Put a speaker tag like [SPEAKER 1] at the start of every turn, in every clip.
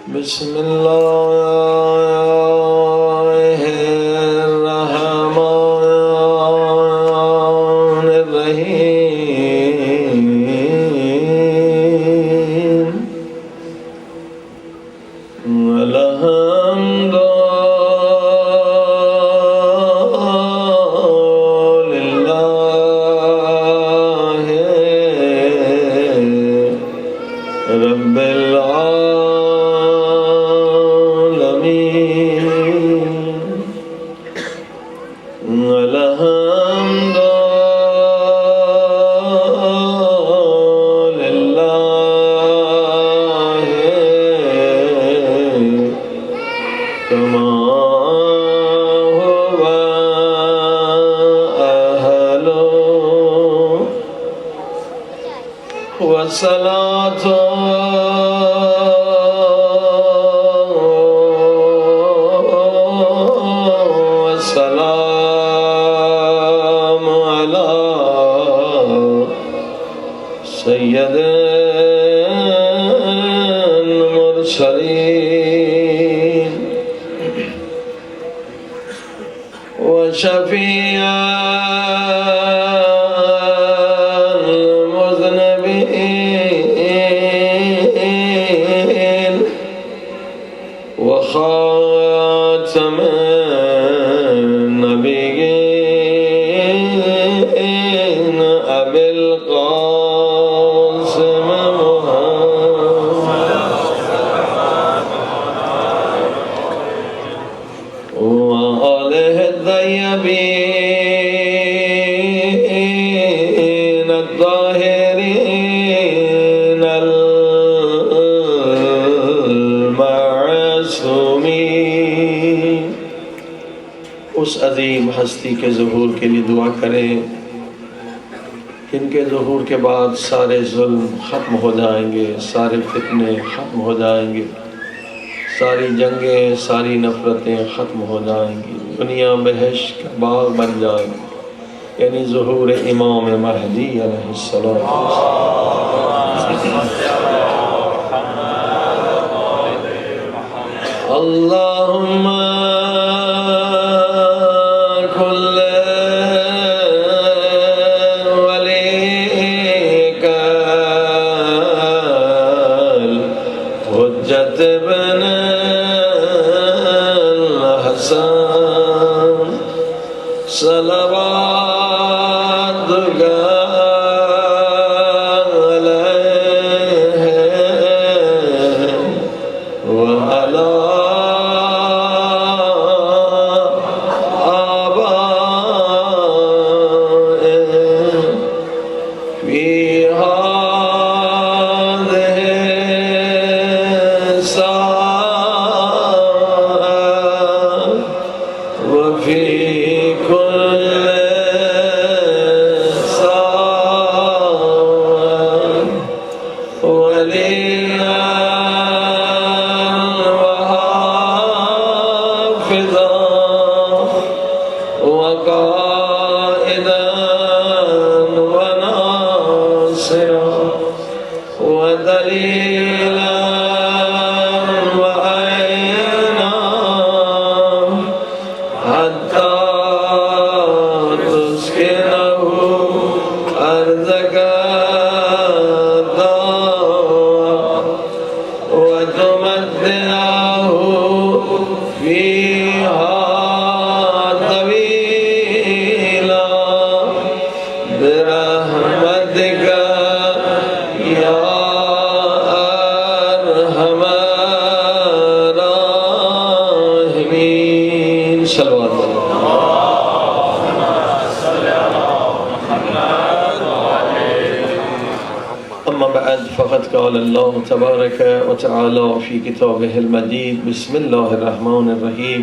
[SPEAKER 1] بسم الله الرحمن الرحيم الحمد لله رب العالمين الحمد لله كما هو أهله والصلاة والسلام على سيد المرسلين وشفيع المذنبين وخاتم النبيين أبي القاسم محمد وآله الطيبين الطاهرين المعصومين. اس عظیم ہستی کے ظہور کے لیے دعا کریں جن کے ظہور کے بعد سارے ظلم ختم ہو جائیں گے، سارے فتنے ختم ہو جائیں گے، ساری جنگیں، ساری نفرتیں ختم ہو جائیں گی، دنیا بہشت کا باغ بن جائیں گی، یعنی ظہور امام مہدی علیہ السلام. اللہم کل ولیک الحجت بن الحسن صلواتک علیہ وعلی فقد قال الله تبارك وتعالى في كتابه المجيد بسم الله الرحمن الرحيم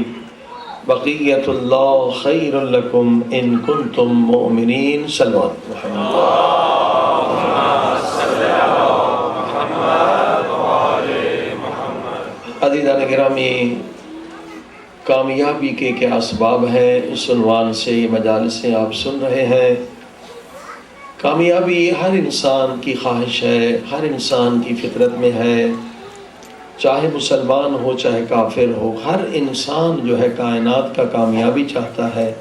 [SPEAKER 1] بقية الله خير لكم إن كنتم مؤمنين. صلوات محمد. عزیزان گرامی، کامیابی کے کیا اسباب ہیں، اس عنوان سے یہ مجالسیں آپ سن رہے ہیں. کامیابی ہر انسان کی خواہش ہے، ہر انسان کی فطرت میں ہے چاہے مسلمان ہو چاہے کافر ہو، ہر انسان جو ہے کائنات کا کامیابی چاہتا ہے،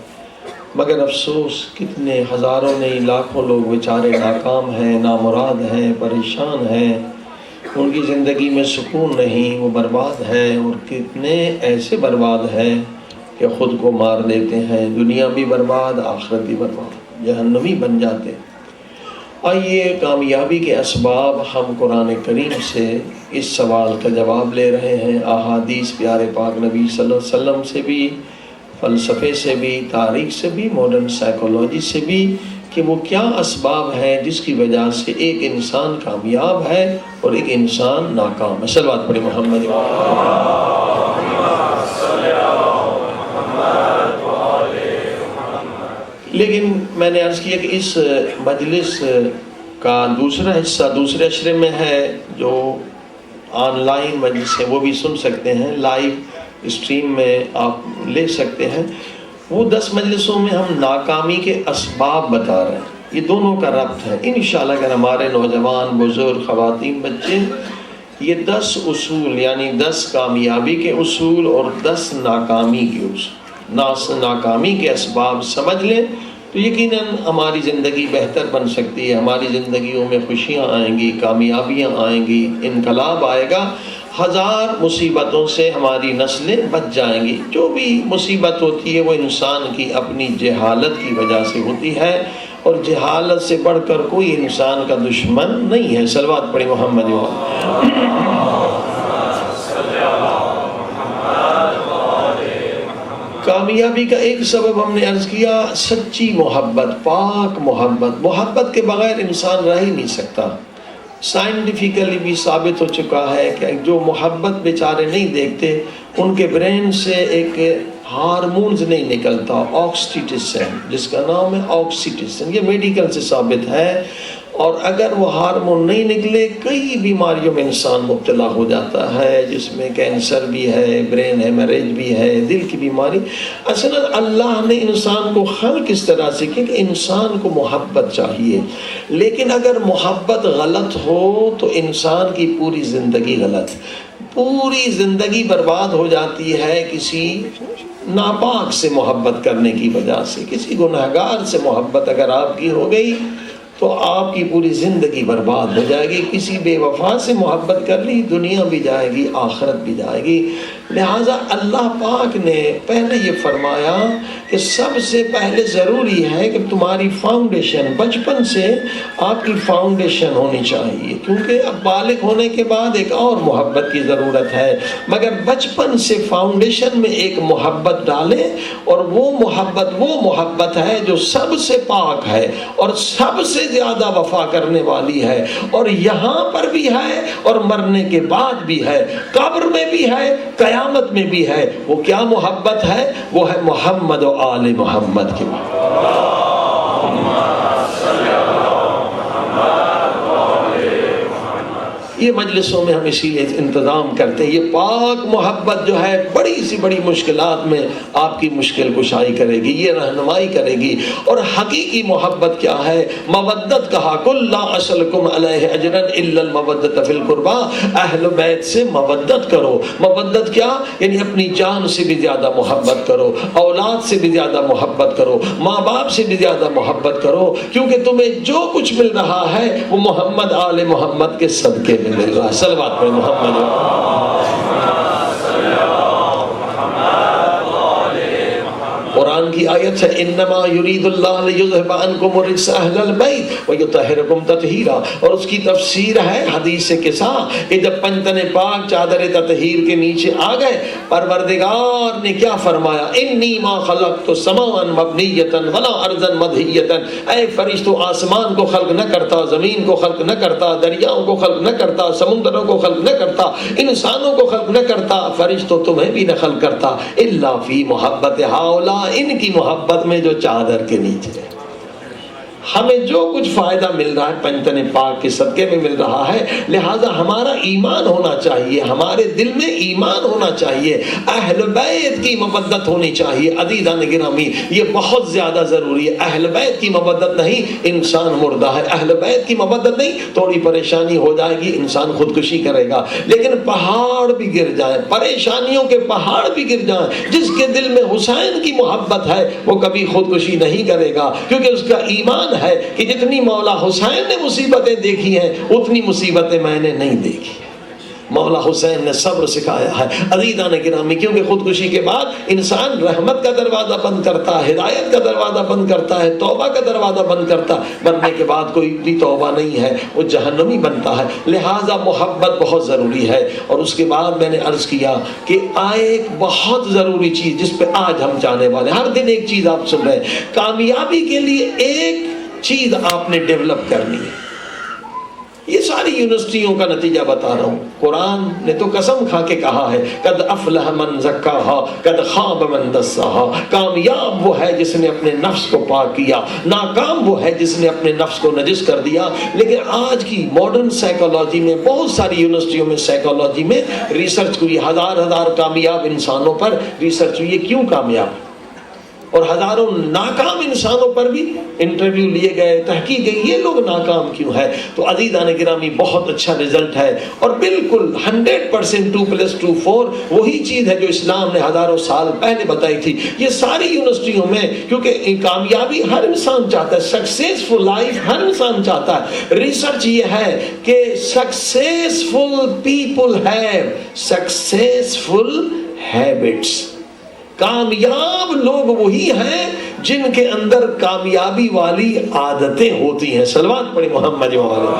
[SPEAKER 1] مگر افسوس کتنے ہزاروں نہیں لاکھوں لوگ بیچارے ناکام ہیں، نامراد ہیں، پریشان ہیں، ان کی زندگی میں سکون نہیں، وہ برباد ہے، اور کتنے ایسے برباد ہیں کہ خود کو مار دیتے ہیں، دنیا بھی برباد، آخرت بھی برباد، جہنمی بن جاتے ہیں۔ آئیے کامیابی کے اسباب ہم قرآن کریم سے اس سوال کا جواب لے رہے ہیں، احادیث پیارے پاک نبی صلی اللہ علیہ وسلم سے بھی، فلسفے سے بھی، تاریخ سے بھی، ماڈرن سائیکولوجی سے بھی، کہ وہ کیا اسباب ہیں جس کی وجہ سے ایک انسان کامیاب ہے اور ایک انسان ناکام ہے۔ صلوات پڑھیں محمد۔ لیکن میں نے عرض کیا کہ اس مجلس کا دوسرا حصہ دوسرے عشرے میں ہے، جو آن لائن مجلس ہے وہ بھی سن سکتے ہیں، لائیو اسٹریم میں آپ لے سکتے ہیں۔ وہ 10 مجلسوں میں ہم ناکامی کے اسباب بتا رہے ہیں، یہ دونوں کا ربط ہے۔ انشاءاللہ اگر ہمارے نوجوان، بزرگ، خواتین، بچے یہ 10 اصول یعنی 10 کامیابی کے اصول اور 10 ناکامی کے اصول، ناکامی کے اسباب سمجھ لیں تو یقیناً ہماری زندگی بہتر بن سکتی ہے، ہماری زندگیوں میں خوشیاں آئیں گی، کامیابیاں آئیں گی، انقلاب آئے گا، 1000 مصیبتوں سے ہماری نسلیں بچ جائیں گی۔ جو بھی مصیبت ہوتی ہے وہ انسان کی اپنی جہالت کی وجہ سے ہوتی ہے، اور جہالت سے بڑھ کر کوئی انسان کا دشمن نہیں ہے۔ صلوات پڑھیں محمد۔ کامیابی کا ایک سبب ہم نے عرض کیا، سچی محبت، پاک محبت۔ محبت کے بغیر انسان رہ ہی نہیں سکتا۔ سائنٹیفیکلی بھی ثابت ہو چکا ہے کہ جو محبت بیچارے نہیں دیکھتے، ان کے برین سے ایک ہارمونز نہیں نکلتا، آکسیٹوسن، جس کا نام ہے آکسیٹوسن، یہ میڈیکل سے ثابت ہے، اور اگر وہ ہارمون نہیں نکلے کئی بیماریوں میں انسان مبتلا ہو جاتا ہے، جس میں کینسر بھی ہے، برین ہیمریج بھی ہے، دل کی بیماری۔ اصل اللہ نے انسان کو خلق اس طرح سے کہ انسان کو محبت چاہیے، لیکن اگر محبت غلط ہو تو انسان کی پوری زندگی غلط، پوری زندگی برباد ہو جاتی ہے کسی ناپاک سے محبت کرنے کی وجہ سے۔ کسی گنہگار سے محبت اگر آپ کی ہو گئی تو آپ کی پوری زندگی برباد ہو جائے گی۔ کسی بے وفا سے محبت کر لی، دنیا بھی جائے گی، آخرت بھی جائے گی۔ لہٰذا اللہ پاک نے پہلے یہ فرمایا کہ سب سے پہلے ضروری ہے کہ تمہاری فاؤنڈیشن، بچپن سے آپ کی فاؤنڈیشن ہونی چاہیے، کیونکہ اب بالغ ہونے کے بعد ایک اور محبت کی ضرورت ہے، مگر بچپن سے فاؤنڈیشن میں ایک محبت ڈالیں، اور وہ محبت ہے جو سب سے پاک ہے اور سب سے زیادہ وفا کرنے والی ہے، اور یہاں پر بھی ہے اور مرنے کے بعد بھی ہے، قبر میں بھی ہے، قیامت میں بھی ہے۔ وہ کیا محبت ہے؟ وہ ہے محمد و آل محمد کی محبت۔ یہ مجلسوں میں ہم اسی لیے انتظام کرتے ہیں، یہ پاک محبت جو ہے بڑی سی بڑی مشکلات میں آپ کی مشکل کشائی کرے گی، یہ رہنمائی کرے گی۔ اور حقیقی محبت کیا ہے؟ مودت کہا، قل لا اسألکم علیہ اجرا الا المودۃ فی القربى، اہل بیت سے مودت کرو۔ مودت کیا؟ یعنی اپنی جان سے بھی زیادہ محبت کرو، اولاد سے بھی زیادہ محبت کرو، ماں باپ سے بھی زیادہ محبت کرو، کیونکہ تمہیں جو کچھ مل رہا ہے وہ محمد آل محمد کے صدقے میں مل رہا ہے۔ صلوات پڑھیں محمد۔ قرآن کی آیت ہے، انما یرید اللہ لیذھب عنکم الرجس اہل البیت ویطہرکم تطہیرا، اور اس کی تفسیر ہے حدیث قصہ کہ جب پنجتن پاک چادر تطہیر کے نیچے آ گئے، پروردگار نے کیا فرمایا؟ انی ما خلقت سماء مبنیۃ ولا ارضا مدحیۃ، اے فرشتوں آسمان کو خلق نہ کرتا، زمین کو خلق نہ کرتا، دریاؤں کو خلق نہ کرتا، سمندروں کو خلق نہ کرتا، انسانوں کو خلق نہ کرتا، فرشتوں تمہیں بھی نہ خلق کرتا، الا فی محبت ہؤلاء، ان کی محبت میں جو چادر کے نیچے ہے۔ ہمیں جو کچھ فائدہ مل رہا ہے پنجتن پاک کے صدقے میں مل رہا ہے، لہذا ہمارا ایمان ہونا چاہیے، ہمارے دل میں ایمان ہونا چاہیے، اہل بیت کی مودت ہونی چاہیے۔ عزیزان گرامی یہ بہت زیادہ ضروری ہے۔ اہل بیت کی مودت نہیں انسان مردہ ہے، اہل بیت کی مودت نہیں تھوڑی پریشانی ہو جائے گی انسان خودکشی کرے گا، لیکن پہاڑ بھی گر جائیں، پریشانیوں کے پہاڑ بھی گر جائیں، جس کے دل میں حسین کی محبت ہے وہ کبھی خودکشی نہیں کرے گا، کیونکہ اس کا ایمان ہے کہ جتنی مولا حسین نے مصیبتیں دیکھی ہیں اتنی مصیبتیں میں نے نہیں دیکھی۔ مولا حسین نے صبر سکھایا ہے۔ عزیزان گرامی کیونکہ خودکشی کے بعد انسان رحمت کا دروازہ بند کرتا ہے، ہدایت کا دروازہ بند کرتا ہے، توبہ کا دروازہ بند کرتا ہے، مرنے کے بعد کوئی بھی توبہ نہیں ہے، وہ جہنمی بنتا ہے۔ لہٰذا محبت بہت ضروری ہے۔ اور اس کے بعد میں نے عرض کیا کہ ایک بہت ضروری چیز جس پہ آج ہم جانے والے ہیں، ہر دن ایک چیز آپ سن رہے ہیں، کامیابی کے لیے ایک چیز آپ نے ڈیولپ کرنی ہے۔ یہ ساری یونیورسٹیوں کا نتیجہ بتا رہا ہوں، قرآن نے تو قسم کھا کے کہا ہے قد افلح من زکاہا قد خاب من دساہا، کامیاب وہ ہے جس نے اپنے نفس کو پاک کیا، ناکام وہ ہے جس نے اپنے نفس کو نجس کر دیا۔ لیکن آج کی ماڈرن سائیکالوجی میں بہت ساری یونیورسٹیوں میں سائیکالوجی میں ریسرچ ہوئی، ہزار کامیاب انسانوں پر ریسرچ ہوئی، یہ کیوں کامیاب، اور ہزاروں ناکام انسانوں پر بھی انٹرویو لیے گئے، تحقیق گئی یہ لوگ ناکام کیوں ہے۔ تو عزیزان گرامی بہت اچھا رزلٹ ہے، اور بالکل 100% 2+2 4 وہی چیز ہے جو اسلام نے ہزاروں سال پہلے بتائی تھی۔ یہ ساری یونیورسٹیوں میں، کیونکہ کامیابی ہر انسان چاہتا ہے، سکسیسفل لائف ہر انسان چاہتا ہے۔ ریسرچ یہ ہے کہ successful people have successful habits, کامیاب لوگ وہی ہیں جن کے اندر کامیابی والی عادتیں ہوتی ہیں۔ صلوات پڑھی محمد وعلیہ۔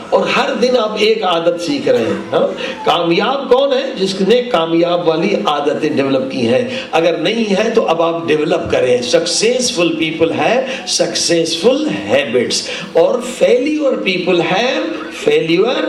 [SPEAKER 1] اور ہر دن آپ ایک عادت سیکھ رہے ہیں۔ کامیاب کون ہے؟ جس نے کامیاب والی عادتیں ڈیولپ کی ہیں، اگر نہیں ہے تو اب آپ ڈیولپ کریں۔ سکسیسفل پیپل ہے سکسیسفل ہیبٹس، اور فیلیور پیپل ہے فیلیور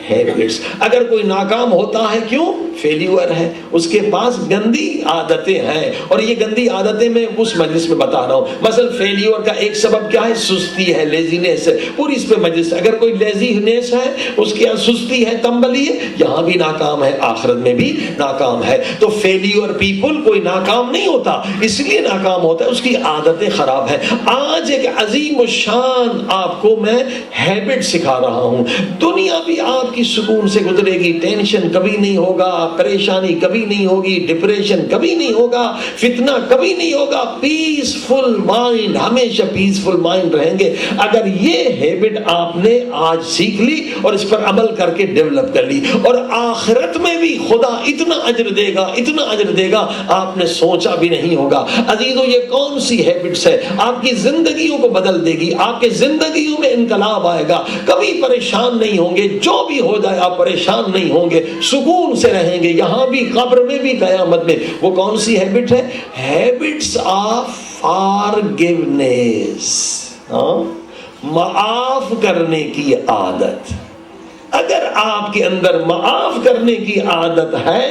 [SPEAKER 1] ہیبٹس۔ اگر کوئی ناکام ہوتا ہے کیوں؟ فیلیور ہے، اس کے پاس گندی عادتیں ہیں، اور یہ گندی عادتیں میں اس مجلس میں بتا رہا ہوں۔ مثلا فیلیور کا ایک سبب کیا ہے؟ سستی ہے، لیزینس ہے، پوری اس پہ مجلس۔ اگر کوئی لیزینس ہے، اس کے سستی ہے، تنبلی ہے، یہاں بھی ناکام ہے، آخرت میں بھی ناکام ہے۔ تو فیلیور پیپل کوئی ناکام نہیں ہوتا، اس لیے ناکام ہوتا ہے اس کی عادتیں خراب ہیں۔ آج ایک عظیم الشان آپ کو میں ہیبٹ سکھا رہا ہوں، دنیا بھی آپ کی سکون سے گزرے گی، ٹینشن کبھی نہیں ہوگا، پریشانی کبھی نہیں ہوگی، ڈپریشن کبھی نہیں ہوگا، فتنہ کبھی نہیں ہوگا، پیسفل مائنڈ، ہمیشہ پیسفل مائنڈ رہیں گے اگر یہ ہیبٹ آپ نے آج سیکھ لی اور اس پر عمل کر کے ڈیولپ کر لی۔ اور آخرت میں بھی خدا اتنا اجر دے گا، اتنا اجر دے گا آپ نے سوچا بھی نہیں ہوگا۔ عزیزو یہ کون سی ہیبٹس ہے؟ آپ کی زندگیوں کو بدل دے گی، آپ کے زندگیوں میں انقلاب آئے گا، کبھی پریشان نہیں ہوں گے، جو بھی ہو جائے آپ پریشان نہیں ہوں گے، سکون سے رہیں گے، یہاں بھی قبر میں بھی قیامت میں۔ وہ کون سی ہیبٹ ہے؟ ہیبٹس آف فارگیونیس، معاف کرنے کی عادت۔ اگر آپ کے اندر معاف کرنے کی عادت ہے،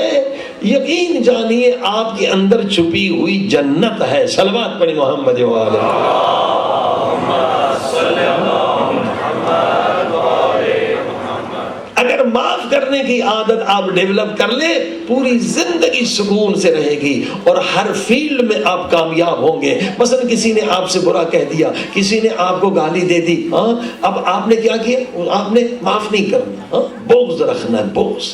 [SPEAKER 1] یقین جانیے آپ کے اندر چھپی ہوئی جنت ہے۔ صلوات پڑھی محمد وعلیہ۔ اگر معاف کرنے کی عادت آپ ڈیولپ کر لیں، پوری زندگی سکون سے رہے گی، اور ہر فیلڈ میں آپ کامیاب ہوں گے۔ مثلا کسی نے آپ سے برا کہہ دیا، کسی نے آپ کو گالی دے دی، اب آپ نے کیا کیا؟ آپ نے معاف نہیں کرنا، بغض رکھنا ہے، بغض۔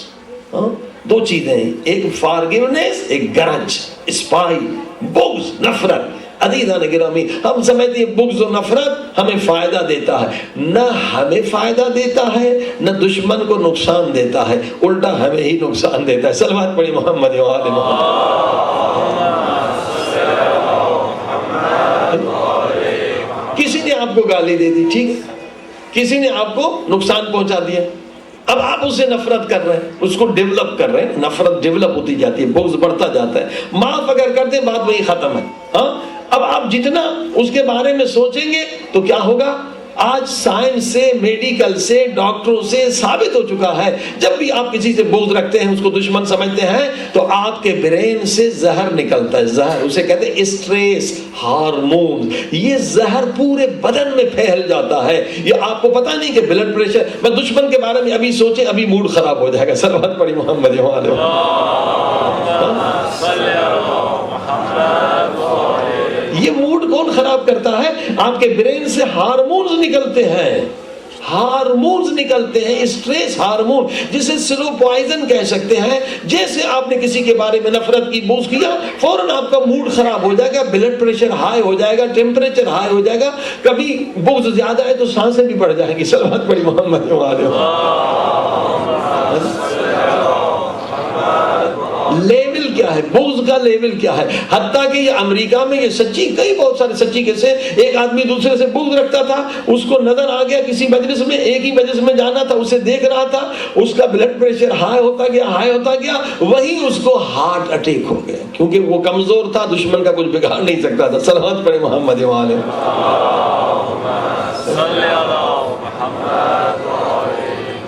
[SPEAKER 1] دو چیزیں ہیں، ایک فارگیونیس، ایک گرج، اسپائی، بغض، نفرت۔ عزیزان گرامی ہم سمجھتے ہیں بغض و نفرت ہمیں فائدہ دیتا ہے، نہ ہمیں فائدہ دیتا ہے نہ دشمن کو نقصان دیتا ہے، الٹا ہمیں ہی نقصان دیتا ہے۔ صلوات پڑھی محمد وعلى محمد۔ کسی نے آپ کو گالی دے دی، ٹھیک ہے، کسی نے آپ کو نقصان پہنچا دیا، اب آپ اسے نفرت کر رہے ہیں، اس کو ڈیولپ کر رہے ہیں، نفرت ڈیولپ ہوتی جاتی ہے، بغض بڑھتا جاتا ہے۔ معاف اگر کرتے ہیں بات وہی ختم ہے۔ اب آپ جتنا اس کے بارے میں سوچیں گے تو کیا ہوگا؟ آج سائنس سے، میڈیکل سے، ڈاکٹروں سے ثابت ہو چکا ہے جب بھی آپ کسی سے بغض رکھتے ہیں، اس کو دشمن سمجھتے ہیں، تو آپ کے برین سے زہر نکلتا ہے. زہر اسے کہتے ہیں اسٹریس ہارمون. یہ زہر پورے بدن میں پھیل جاتا ہے. یہ آپ کو پتا نہیں کہ بلڈ پریشر، میں دشمن کے بارے میں ابھی سوچے ابھی موڈ خراب ہو جائے گا. صلوات پڑھی محمد. یہ موڈ کون خراب کرتا ہے؟ آپ کے برین سے ہارمونز نکلتے ہیں، ہارمونز نکلتے ہیں، اسٹریس ہارمون، جسے سلو پوائزن کہہ سکتے ہیں. جیسے آپ نے کسی کے بارے میں نفرت کی، بغض کیا، فوراً آپ کا موڈ خراب ہو جائے گا، بلڈ پریشر ہائی ہو جائے گا، ٹیمپریچر ہائی ہو جائے گا. کبھی بغض زیادہ ہے تو سانسیں بھی بڑھ جائیں گی. صلوات پڑھی محمد. لیول کیا ہے بغض کا؟ لیول کیا ہے؟ حتیٰ کہ یہ امریکہ میں یہ سچی، کئی بہت سارے سچی کیسے، ایک آدمی دوسرے سے بغض رکھتا تھا، اس کو نظر آ گیا کسی مجلس میں، ایک ہی مجلس میں جانا تھا، اسے دیکھ رہا تھا، اس کا بلڈ پریشر ہائی ہوتا گیا، وہی اس کو ہارٹ اٹیک ہو گیا، کیونکہ وہ کمزور تھا، دشمن کا کچھ بگاڑ نہیں سکتا تھا. صلوات پڑھیں محمد والے.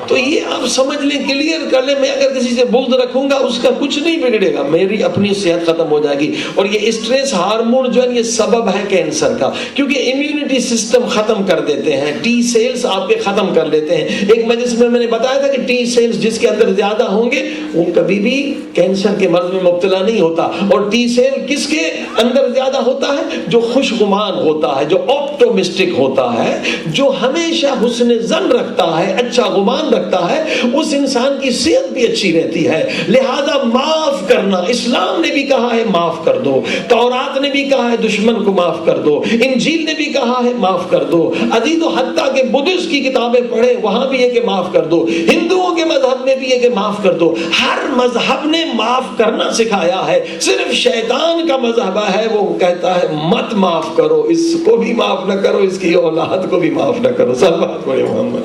[SPEAKER 1] تو یہ آپ سمجھ لیں، کلیئر کر لیں، میں اگر کسی سے بغض رکھوں گا اس کا کچھ نہیں بگڑے گا، میری اپنی صحت ختم ہو جائے گی. اور یہ اسٹریس ہارمون جو ہے یہ سبب ہے کینسر کا، کیونکہ امیونٹی سسٹم ختم کر دیتے ہیں، ٹی سیلز آپ کے ختم کر لیتے ہیں. ایک مجلس میں نے بتایا تھا کہ ٹی سیلز جس کے اندر زیادہ ہوں گے وہ کبھی بھی کینسر کے مرض میں مبتلا نہیں ہوتا. اور ٹی سیل کس کے اندر زیادہ ہوتا ہے؟ جو خوشگمان ہوتا ہے، جو آپٹومسٹک ہوتا ہے، جو ہمیشہ حسن ظن رکھتا ہے، اچھا گمان رکھتا ہے، اس انسان کی صحت بھی اچھی رہتی ہے. لہذا معاف کرنا، اسلام نے بھی کہا ہے معاف کر دو، تورات نے بھی کہا ہے دشمن کو معاف کر دو، انجیل نے بھی کہا ہے معاف کر دو. عزیز و حتیٰ کہ بدھسٹ کی کتابیں پڑھیں وہاں بھی ہے کہ معاف کر دو، ہندوؤں کے مذہب میں بھی ہے کہ معاف کر دو. ہر مذہب نے معاف کرنا سکھایا ہے. صرف شیطان کا مذہب ہے وہ کہتا ہے مت معاف کرو، اس کو بھی معاف نہ کرو، اس کی اولاد کو بھی معاف نہ کرو. صلوات پڑھیں محمد.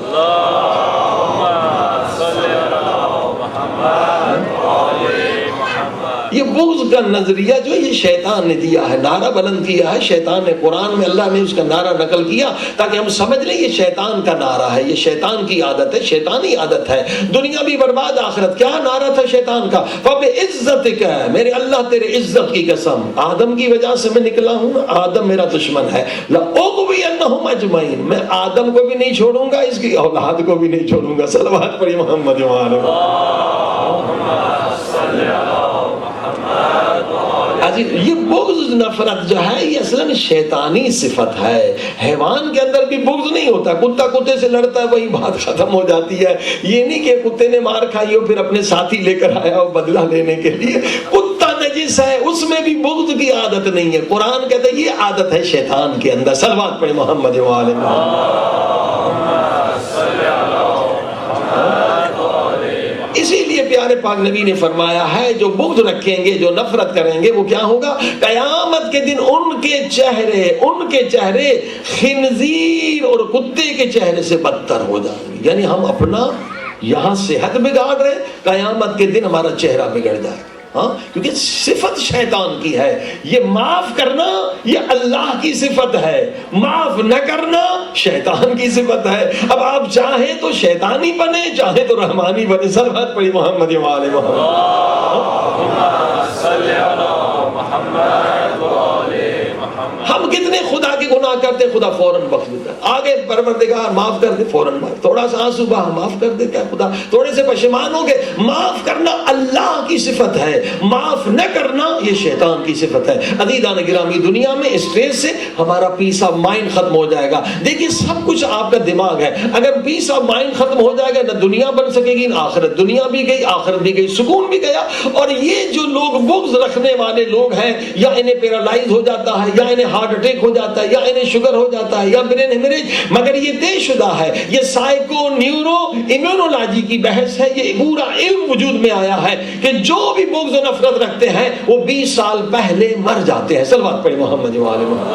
[SPEAKER 1] یہ بغض کا نظریہ جو ہے یہ شیطان نے دیا ہے، نعرہ بلند کیا ہے شیطان نے. قرآن میں اللہ نے اس کا نعرہ نقل کیا تاکہ ہم سمجھ لیں یہ شیطان کا نعرہ ہے، یہ شیطان کی عادت ہے، شیطانی عادت ہے. دنیا بھی برباد، آخرت. کیا نعرہ تھا شیطان کا؟ فَبِعِزَّتِكَ، میرے اللہ تیرے عزت کی قسم، آدم کی وجہ سے میں نکلا ہوں، آدم میرا دشمن ہے. لَأُغْوِيَنَّهُمْ أَجْمَعِينَ، میں آدم کو بھی نہیں چھوڑوں گا، اس کی اولاد کو بھی نہیں چھوڑوں گا. صلوات پڑھی محمد وعلیہ. یہ بغض نفرت جو ہے یہ اصلاً شیطانی صفت ہے. حیوان کے اندر بھی بغض نہیں ہوتا، کتا کتے سے لڑتا ہے وہی بات ختم ہو جاتی ہے. یہ نہیں کہ کتے نے مار کھائی ہو پھر اپنے ساتھی لے کر آیا ہو بدلہ لینے کے لیے. کتا نجس ہے، اس میں بھی بغض کی عادت نہیں ہے. قرآن کہتا ہے یہ عادت ہے شیطان کے اندر. صلوات پڑھیں محمد وعلیہ. اسی لیے پیارے پاک نبی نے فرمایا ہے جو بغض رکھیں گے، جو نفرت کریں گے، وہ کیا ہوگا؟ قیامت کے دن ان کے چہرے خنزیر اور کتے کے چہرے سے بدتر ہو جائیں گے. یعنی ہم اپنا یہاں صحت بگاڑ رہے، قیامت کے دن ہمارا چہرہ بگڑ جائے. ہاں، کیونکہ صفت شیطان کی ہے. یہ معاف کرنا یہ اللہ کی صفت ہے، معاف نہ کرنا شیطان کی صفت ہے. اب آپ چاہیں تو شیطانی بنے، چاہیں تو رحمانی بنے. صلوات پڑھی محمد وعلى محمد. ہم کتنے خدا کے گناہ کرتے، خدا فوراً بخش دیتا ہے. آگے پروردگار معاف کر دے، فوراً معاف. تھوڑا سا آنسو بہا، معاف کر دیتا ہے خدا. تھوڑے سے پشیمان ہو گئے، معاف کرنا اللہ کی صفت ہے، معاف نہ کرنا یہ شیطان کی صفت ہے. عزیزان گرامی، دنیا میں اسٹریس سے ہمارا پیس آف مائنڈ ختم ہو جائے گا. دیکھیے سب کچھ آپ کا دماغ ہے. اگر پیس آف مائنڈ ختم ہو جائے گا نہ دنیا بن سکے گی نہ آخرت. دنیا بھی گئی، آخرت بھی گئی، سکون بھی گیا. اور یہ جو لوگ بغض رکھنے والے لوگ ہیں، یا انہیں پیرالائز ہو جاتا ہے، یا انہیں ہارٹ اٹیک ہو جاتا ہے، یا انہیں شوگر ہو جاتا ہے، یا برین ہیمریج، مگر یہ طے شدہ ہے. یہ سائیکو نیورو امیونولوجی کی بحث ہے. یہ پورا علم وجود میں آیا ہے کہ جو بھی بغض و نفرت رکھتے ہیں وہ 20 سال پہلے مر جاتے ہیں. صلوات پڑھی محمد وعلى محمد.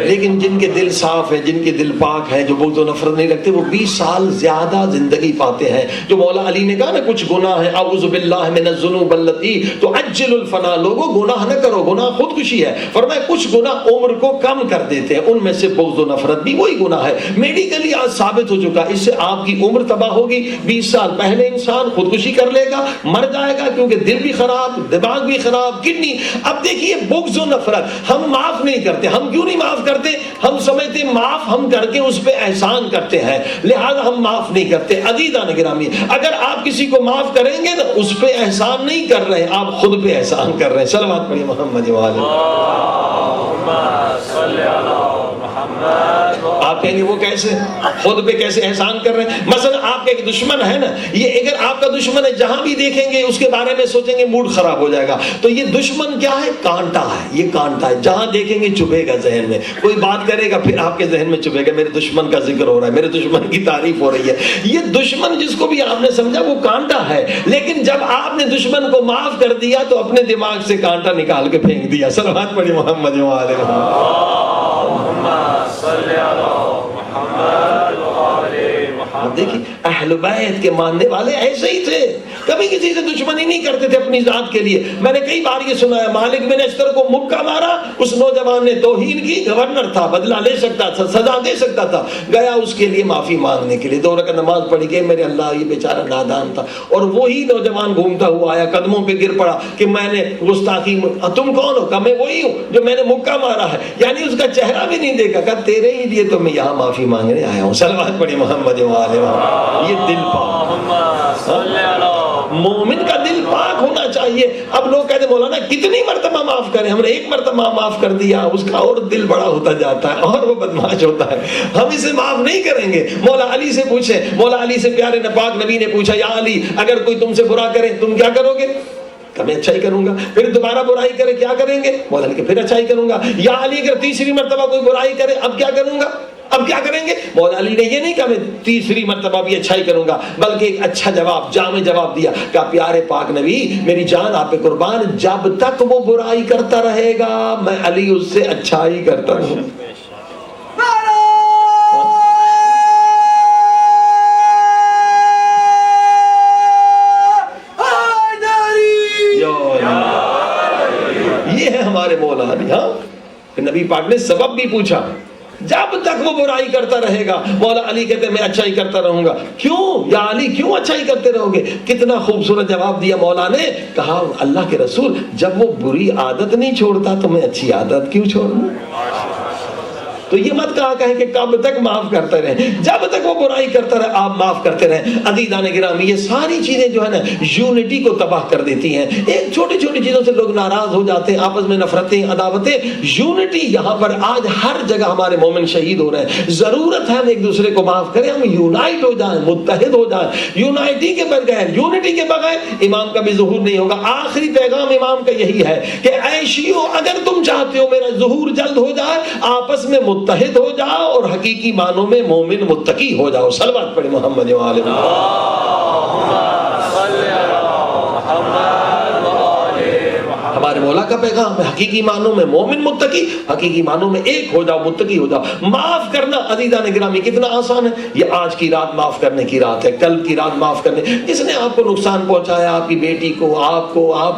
[SPEAKER 1] لیکن جن کے دل صاف ہیں، جن کے دل پاک ہیں، جو بغض و نفرت نہیں رکھتے، وہ 20 سال زیادہ زندگی پاتے ہیں. جو مولا علی نے کہا نا کچھ گناہ ہے، اعوذ باللہ من الذنوب التي تعجل الفنا، لوگوں گناہ نہ کرو، گناہ خودکشی ہے. فرمایا کچھ گناہ عمر کو کم کر دیتے ہیں، ان میں سے بغض و نفرت بھی وہی گناہ ہے. میڈیکلی آج ثابت ہو چکا، اس سے آپ کی عمر تباہ ہوگی. 20 سال پہلے انسان خودکشی کر لے گا، مر جائے گا، کیونکہ دل بھی خراب، دماغ بھی خراب، کڈنی. اب دیکھیے بغض و نفرت ہم معاف نہیں کرتے. ہم کیوں نہیں معاف کرتے؟ ہم سمجھتے معاف ہم کر کے اس پہ احسان کرتے ہیں، لہذا ہم معاف نہیں کرتے. عزیزان گرامی، اگر آپ کسی کو معاف کریں گے نا، اس پہ احسان نہیں کر رہے، آپ خود پہ احسان کر رہے ہیں. صلوات پڑھیے محمد وعلی. آپ کہیں گے وہ کیسے، خود پہ کیسے احسان کر رہے ہیں؟ مثلا آپ کا ایک دشمن ہے نا، یہ اگر آپ کا دشمن ہے، جہاں بھی دیکھیں گے اس کے بارے میں سوچیں گے موڈ خراب ہو جائے گا. تو یہ دشمن کیا ہے؟ کانٹا ہے. یہ کانٹا ہے، جہاں دیکھیں گے چبھے گا ذہن میں. کوئی بات کرے گا پھر آپ کے ذہن میں چبھے گا، میرے دشمن کا ذکر ہو رہا ہے، میرے دشمن کی تعریف ہو رہی ہے. یہ دشمن جس کو بھی آپ نے سمجھا وہ کانٹا ہے. لیکن جب آپ نے دشمن کو معاف کر دیا تو اپنے دماغ سے کانٹا نکال کے پھینک دیا. صلوات پڑھی محمد وعلی محمد. دیکھیے اہل بیت کے ماننے والے ایسے ہی تھے، کبھی کسی سے دشمنی نہیں کرتے تھے اپنی ذات کے لیے. میں نے کئی بار یہ سنا ہے، مالک بن اشتر کو مکہ مارا، اس نوجوان نے توہین کی، گورنر تھا، بدلہ لے سکتا تھا، سزا دے سکتا تھا، گیا اس کے لیے معافی مانگنے کے لیے. 2 رکعت نماز پڑھی کہ میرے اللہ یہ بیچارہ نادان تھا. اور وہی نوجوان گھومتا ہوا آیا، قدموں پہ گر پڑا کہ میں نے گستاخی. تم کون ہو؟ کہ میں وہی ہوں جو میں نے مکہ مارا ہے. یعنی اس کا چہرہ بھی نہیں دیکھا، کہ تیرے ہی لیے تو میں یہاں معافی مانگنے آیا ہوں. صلوات پڑھی محمد وعلی. یہ دل پاک، مومن کا دل پاک ہونا چاہیے. اب لوگ کہتے ہیں مولانا کتنی مرتبہ معاف کریں؟ ہم نے 1 مرتبہ معاف کر دیا، اس کا اور دل بڑا ہوتا جاتا ہے اور وہ بدمعاش ہوتا ہے. ہم اسے معاف نہیں کریں گے. مولا علی سے پوچھیں، مولا علی سے پیارے پاک نبی نے پوچھا، یا علی اگر کوئی تم سے برا کرے تم کیا کرو گے؟ کہ میں اچھائی کروں گا. پھر دوبارہ برائی کرے کیا کریں گے؟ مولا علی کہ پھر اچھائی کروں گا. یا علی اگر تیسری مرتبہ کوئی برائی کرے اب کیا کروں گا؟ اب کیا کریں گے؟ مولا علی نے یہ نہیں کہا میں تیسری مرتبہ بھی اچھائی کروں گا، بلکہ ایک اچھا جواب، جامع جواب دیا. کہا پیارے پاک نبی میری جان آپ پہ قربان، جب تک وہ برائی کرتا رہے گا میں علی اس سے اچھائی کرتا رہوں. یہ ہے ہمارے مولا علی. ہاں نبی پاک نے سبب بھی پوچھا، جب تک وہ برائی کرتا رہے گا. مولا علی کہتے ہیں میں اچھائی کرتا رہوں گا. کیوں یا علی کیوں اچھائی کرتے رہو گے؟ کتنا خوبصورت جواب دیا مولا نے. کہا اللہ کے رسول جب وہ بری عادت نہیں چھوڑتا تو میں اچھی عادت کیوں چھوڑوں؟ تو یہ مت کہا کہیں کہ کب تک معاف کرتے رہیں، جب تک وہ برائی کرتا رہے آپ معاف کرتے رہیں. عزیزان گرامی یہ ساری چیزیں جو ہے نا یونٹی کو تباہ کر دیتی ہیں. ایک چھوٹی چھوٹی چیزوں سے لوگ ناراض ہو جاتے ہیں، آپس میں نفرتیں، عداوتیں. یونٹی یہاں پر آج ہر جگہ ہمارے مومن شہید ہو رہے ہیں. ضرورت ہے ہم ایک دوسرے کو معاف کریں، ہم یونائٹ ہو جائیں، متحد ہو جائیں. یونائٹی کے بغیر، یونٹی کے بغیر امام کا بھی ظہور نہیں ہوگا. آخری پیغام امام کا یہی ہے کہ اے شیعو اگر تم چاہتے ہو میرا ظہور جلد ہو جائے، آپس میں متحد ہو جاؤ اور حقیقی معنوں میں مومن متقی ہو جاؤ. صلوات پڑھی محمد وعلی ہمارے مولا کا پیغام ہے، حقیقی معنوں میں مومن متقی، حقیقی معنوں میں ایک ہو جاؤ، متقی ہو جاؤ. معاف کرنا عزیزان گرامی کتنا آسان ہے. یہ آج کی رات معاف کرنے کی رات ہے، کل کی رات معاف کرنے. جس نے آپ کو نقصان پہنچایا، آپ کی بیٹی کو، آپ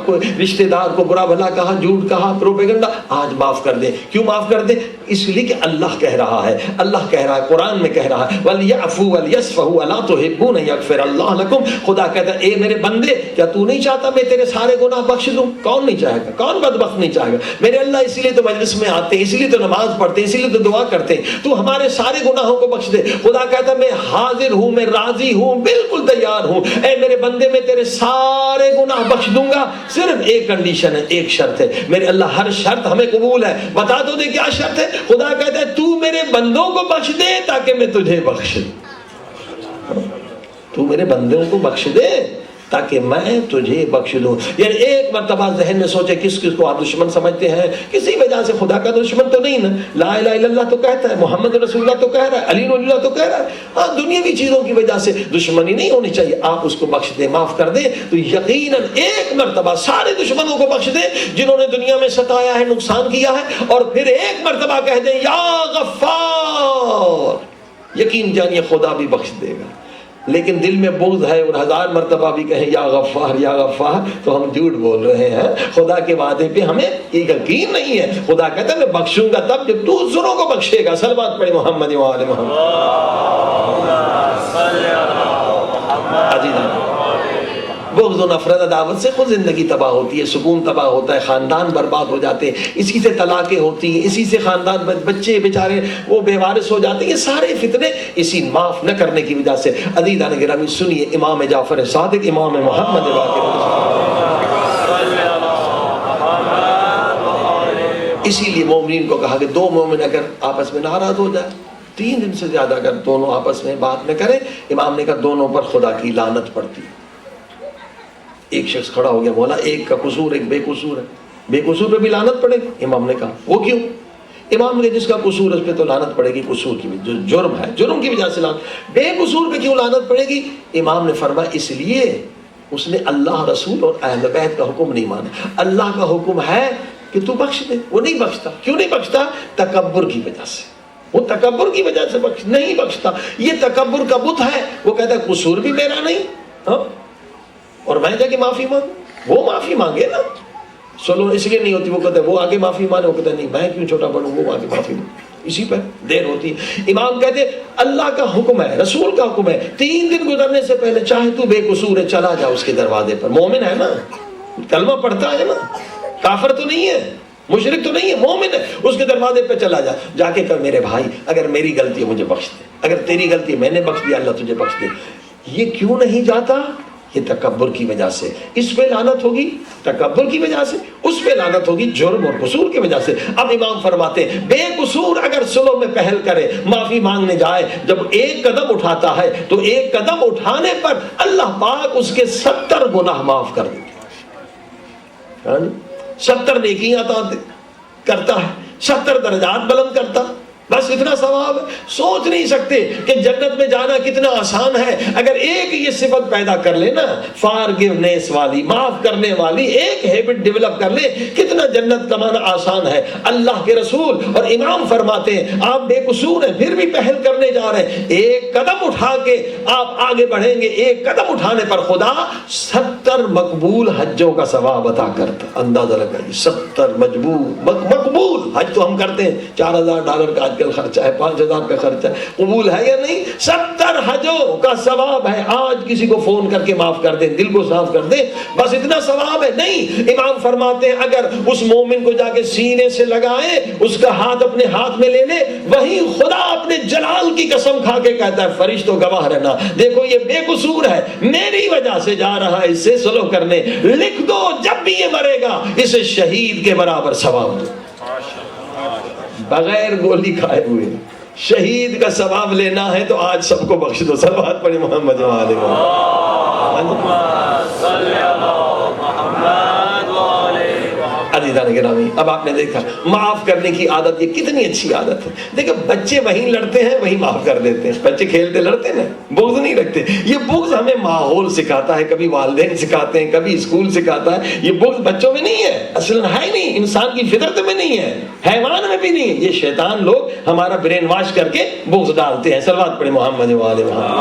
[SPEAKER 1] کو رشتہ دار کو برا بھلا کہا، جھوٹ کہا، پروپیگنڈا، آج معاف کر دیں. کیوں معاف کر دیں؟ اس لیے کہ اللہ کہہ رہا ہے، اللہ کہہ رہا ہے، قرآن میں کہہ رہا ہے وَلْيَعْفُوا وَلْيَصْفَحُوا أَلَا تُحِبُّونَ أَن يَغْفِرَ اللَّهُ لَكُمْ. خدا کہتا ہے اے میرے بندے کیا تو نہیں چاہتا میں تیرے سارے گناہ بخش دوں؟ کون نہیں چاہے گا؟ کون بدبخت نہیں چاہے گا؟ میرے اللہ اسی لیے تو مجلس میں آتے ہیں، اسی لیے تو نماز پڑھتے ہیں، اسی لیے تو دعا کرتے ہیں. تو ہمارے سارے گناہوں کو بخش دے. خدا کہتا ہے میں حاضر ہوں، میں راضی ہوں، بالکل تیار ہوں. اے میرے بندے میں تیرے سارے گناہ بخش دوں گا. صرف ایک کنڈیشن ہے، ایک شرط ہے. میرے اللہ ہر شرط ہمیں قبول ہے. بتا دو دے کیا شرط ہے؟ خدا کہتا ہے تو میرے بندوں کو بخش دے تاکہ میں تجھے بخش دوں. تو میرے بندوں کو بخش دے تاکہ میں تجھے بخش دوں. یعنی ایک مرتبہ ذہن میں سوچے کس کس کو آپ دشمن سمجھتے ہیں. کسی وجہ سے خدا کا دشمن تو نہیں نا. لا الہ الا اللہ تو کہتا ہے, محمد رسول اللہ تو کہہ رہا ہے, علی ولی اللہ تو کہہ رہا ہے. ہاں دنیاوی چیزوں کی وجہ سے دشمنی نہیں ہونی چاہیے. آپ اس کو بخش دیں, معاف کر دیں, تو یقیناً ایک مرتبہ سارے دشمنوں کو بخش دیں جنہوں نے دنیا میں ستایا ہے, نقصان کیا ہے, اور پھر ایک مرتبہ کہہ دیں یا غفار, یقین جانیے خدا بھی بخش دے گا. لیکن دل میں بغض ہے اور 1000 مرتبہ بھی کہیں یا غفار یا غفار, تو ہم جھوٹ بول رہے ہیں. خدا کے وعدے پہ ہمیں یقین نہیں ہے. خدا کہتا ہے میں بخشوں گا تب جب تو دوسروں کو بخشے گا. صلوات پڑھیں محمد و آل محمد. بغض و نفرت عداوت سے خود زندگی تباہ ہوتی ہے, سکون تباہ ہوتا ہے, خاندان برباد ہو جاتے ہیں, اسی سے طلاقیں ہوتی ہیں, اسی سے خاندان بچے بیچارے وہ بے وارث ہو جاتے ہیں. یہ سارے فتنے اسی معاف نہ کرنے کی وجہ سے. عزیزان گرامی سنیے, امام جعفر صادق, امام محمد باقر, اسی لیے مومنین کو کہا کہ دو مومن اگر آپس میں ناراض ہو جائے, 3 دن سے زیادہ اگر دونوں آپس میں بات نہ کریں, امام نے کہا دونوں پر خدا کی لعنت پڑتی. ایک شخص کھڑا ہو گیا, بولا ایک کا قصور ایک بے قصور ہے, بے قصور پہ بھی لعنت پڑے گی. امام نے کہا وہ کیوں؟ امام نے جس کا قصور اس پہ تو لعنت پڑے گی قصور کی وجہ, جو جرم ہے جرم کی وجہ سے لعنت. بے قصور پہ کیوں لعنت پڑے گی؟ امام نے فرمایا اس لیے اس نے اللہ رسول اور اہل بیت کا حکم نہیں مانا. اللہ کا حکم ہے کہ تو بخش دے, وہ نہیں بخشتا. کیوں نہیں بخشتا؟ تکبر کی وجہ سے. وہ تکبر کی وجہ سے نہیں بخشتا. یہ تکبر کا بت ہے. وہ کہتا ہے قصور بھی میرا نہیں, ہاں, اور میں جا کے معافی مانگ. وہ معافی مانگے نا, چلو اس لیے نہیں ہوتی. وہ کہتا ہے وہ آگے معافی مانے, وہ کہتا ہے نہیں میں کیوں چھوٹا بنوں, وہ آگے معافی مانگ. اسی پر دیر ہوتی ہے. امام کہتے اللہ کا حکم ہے, رسول کا حکم ہے, 3 دن گزرنے سے پہلے چاہے تو بے قصور ہے چلا جا اس کے دروازے پر. مومن ہے نا, کلمہ پڑھتا ہے نا, کافر تو نہیں ہے, مشرک تو نہیں ہے, مومن ہے. اس کے دروازے پہ چلا جا, جا کے کہا میرے بھائی اگر میری غلطی ہے مجھے بخش دے, اگر تیری غلطی ہے میں نے بخش دیا اللہ تجھے بخش دے. یہ کیوں نہیں جاتا؟ یہ تکبر کی وجہ سے. اس پہ لعنت ہوگی تکبر کی وجہ سے, اس پہ لعنت ہوگی جرم اور قصور کی وجہ سے. اب امام فرماتے ہیں بے قصور اگر صلح میں پہل کرے, معافی مانگنے جائے, جب ایک قدم اٹھاتا ہے تو ایک قدم اٹھانے پر اللہ پاک اس کے 70 گناہ معاف کر دیتے, 70 نیکیاں عطا کرتا ہے, 70 درجات بلند کرتا. بس اتنا ثواب ہے. سوچ نہیں سکتے کہ جنت میں جانا کتنا آسان ہے. اگر ایک یہ صفت پیدا کر لے نا, فارگیونیس والی, معاف کرنے والی, ایک ہیبٹ ڈیولپ کر لے, کتنا جنت کمانا آسان ہے. اللہ کے رسول اور امام فرماتے ہیں آپ بے قصور ہیں پھر بھی پہل کرنے جا رہے ہیں, ایک قدم اٹھا کے آپ آگے بڑھیں گے. ایک قدم اٹھانے پر خدا 70 مقبول حجوں کا ثواب عطا کرتا. اندازہ لگائیے 70 مقبول حج تو ہم کرتے ہیں, $4000 کا خرچہ ہے, 5000 کا خرچہ ہے, قبول ہے یا نہیں؟ 70 حجوں کا ثواب ہے. آج کسی کو فون کر کے معاف کر دیں, دل کو صاف کر دیں, بس اتنا ثواب ہے. نہیں, امام فرماتے ہیں اگر اس مومن کو جا کے سینے سے لگائے, اس کا ہاتھ اپنے ہاتھ میں لے لے, وہیں خدا اپنے جلال کی قسم کھا کے کہتا ہے فرشتوں گواہ رہنا, دیکھو یہ بے قصور ہے, میری وجہ سے جا رہا ہے اس سے سلو کرنے, لکھ دو جب بھی یہ مرے گا اسے شہید کے برابر ثواب دو. بغیر گولی کھائے ہوئے شہید کا ثواب لینا ہے تو آج سب کو بخش دو. صلوات پڑھیں محمد و آل عزیزان گرامی. اب آپ نے دیکھا معاف کرنے کی عادت یہ کتنی اچھی عادت ہے. دیکھیں بچے وہیں لڑتے ہیں وہیں معاف کر دیتے ہیں. بچے کھیلتے لڑتے ہیں, بغض نہیں رکھتے. یہ بغض ہمیں ماحول سکھاتا ہے, کبھی والدین سکھاتے ہیں, کبھی اسکول سکھاتا ہے. یہ بغض بچوں میں نہیں ہے, اصل ہے نہیں, انسان کی فطرت میں نہیں ہے, حیوان میں بھی نہیں ہے. یہ شیطان لوگ ہمارا برین واش کر کے بغض ڈالتے ہیں. صلوات پڑھیں محمد و آل محمد.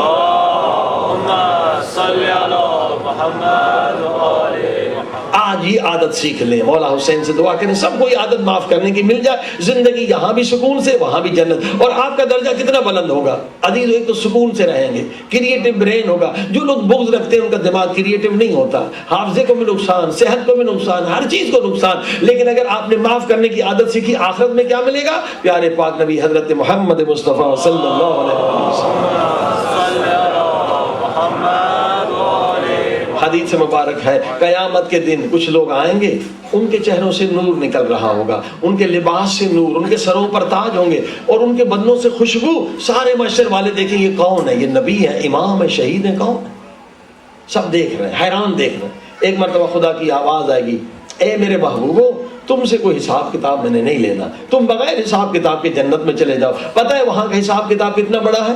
[SPEAKER 1] آج یہ عادت سیکھ لیں, مولا حسین سے دعا کریں سب کو یہ عادت معاف کرنے کی مل جائے. زندگی یہاں بھی سکون سے وہاں بھی جنت, اور آپ کا درجہ کتنا بلند ہوگا عزیز. ایک تو سکون سے رہیں گے, کریٹو برین ہوگا. جو لوگ بغض رکھتے ہیں ان کا دماغ کریٹو نہیں ہوتا, حافظے کو بھی نقصان, صحت کو بھی نقصان, ہر چیز کو نقصان. لیکن اگر آپ نے معاف کرنے کی عادت سیکھی, آخرت میں کیا ملے گا؟ پیارے پاک نبی حضرت محمد مصطفیٰ صلی اللہ علیہ وسلم حدیث مبارک ہے قیامت کے دن کچھ لوگ آئیں گے, ان کے چہروں سے نور نکل رہا ہوگا, ان کے لباس سے نور, ان کے سروں پر تاج ہوں گے, اور ان کے بدنوں سے خوشبو. سارے محشر والے دیکھیں یہ کون ہے؟ یہ نبی ہے, امام ہے, شہید ہے, کون ہے؟ سب دیکھ رہے ہیں، حیران دیکھ رہے ہیں۔ ایک مرتبہ خدا کی آواز آئے گی، اے میرے محبوبو، تم سے کوئی حساب کتاب میں نے نہیں لینا، تم بغیر حساب کتاب کے جنت میں چلے جاؤ۔ پتہ ہے وہاں کا حساب کتاب کتنا بڑا ہے؟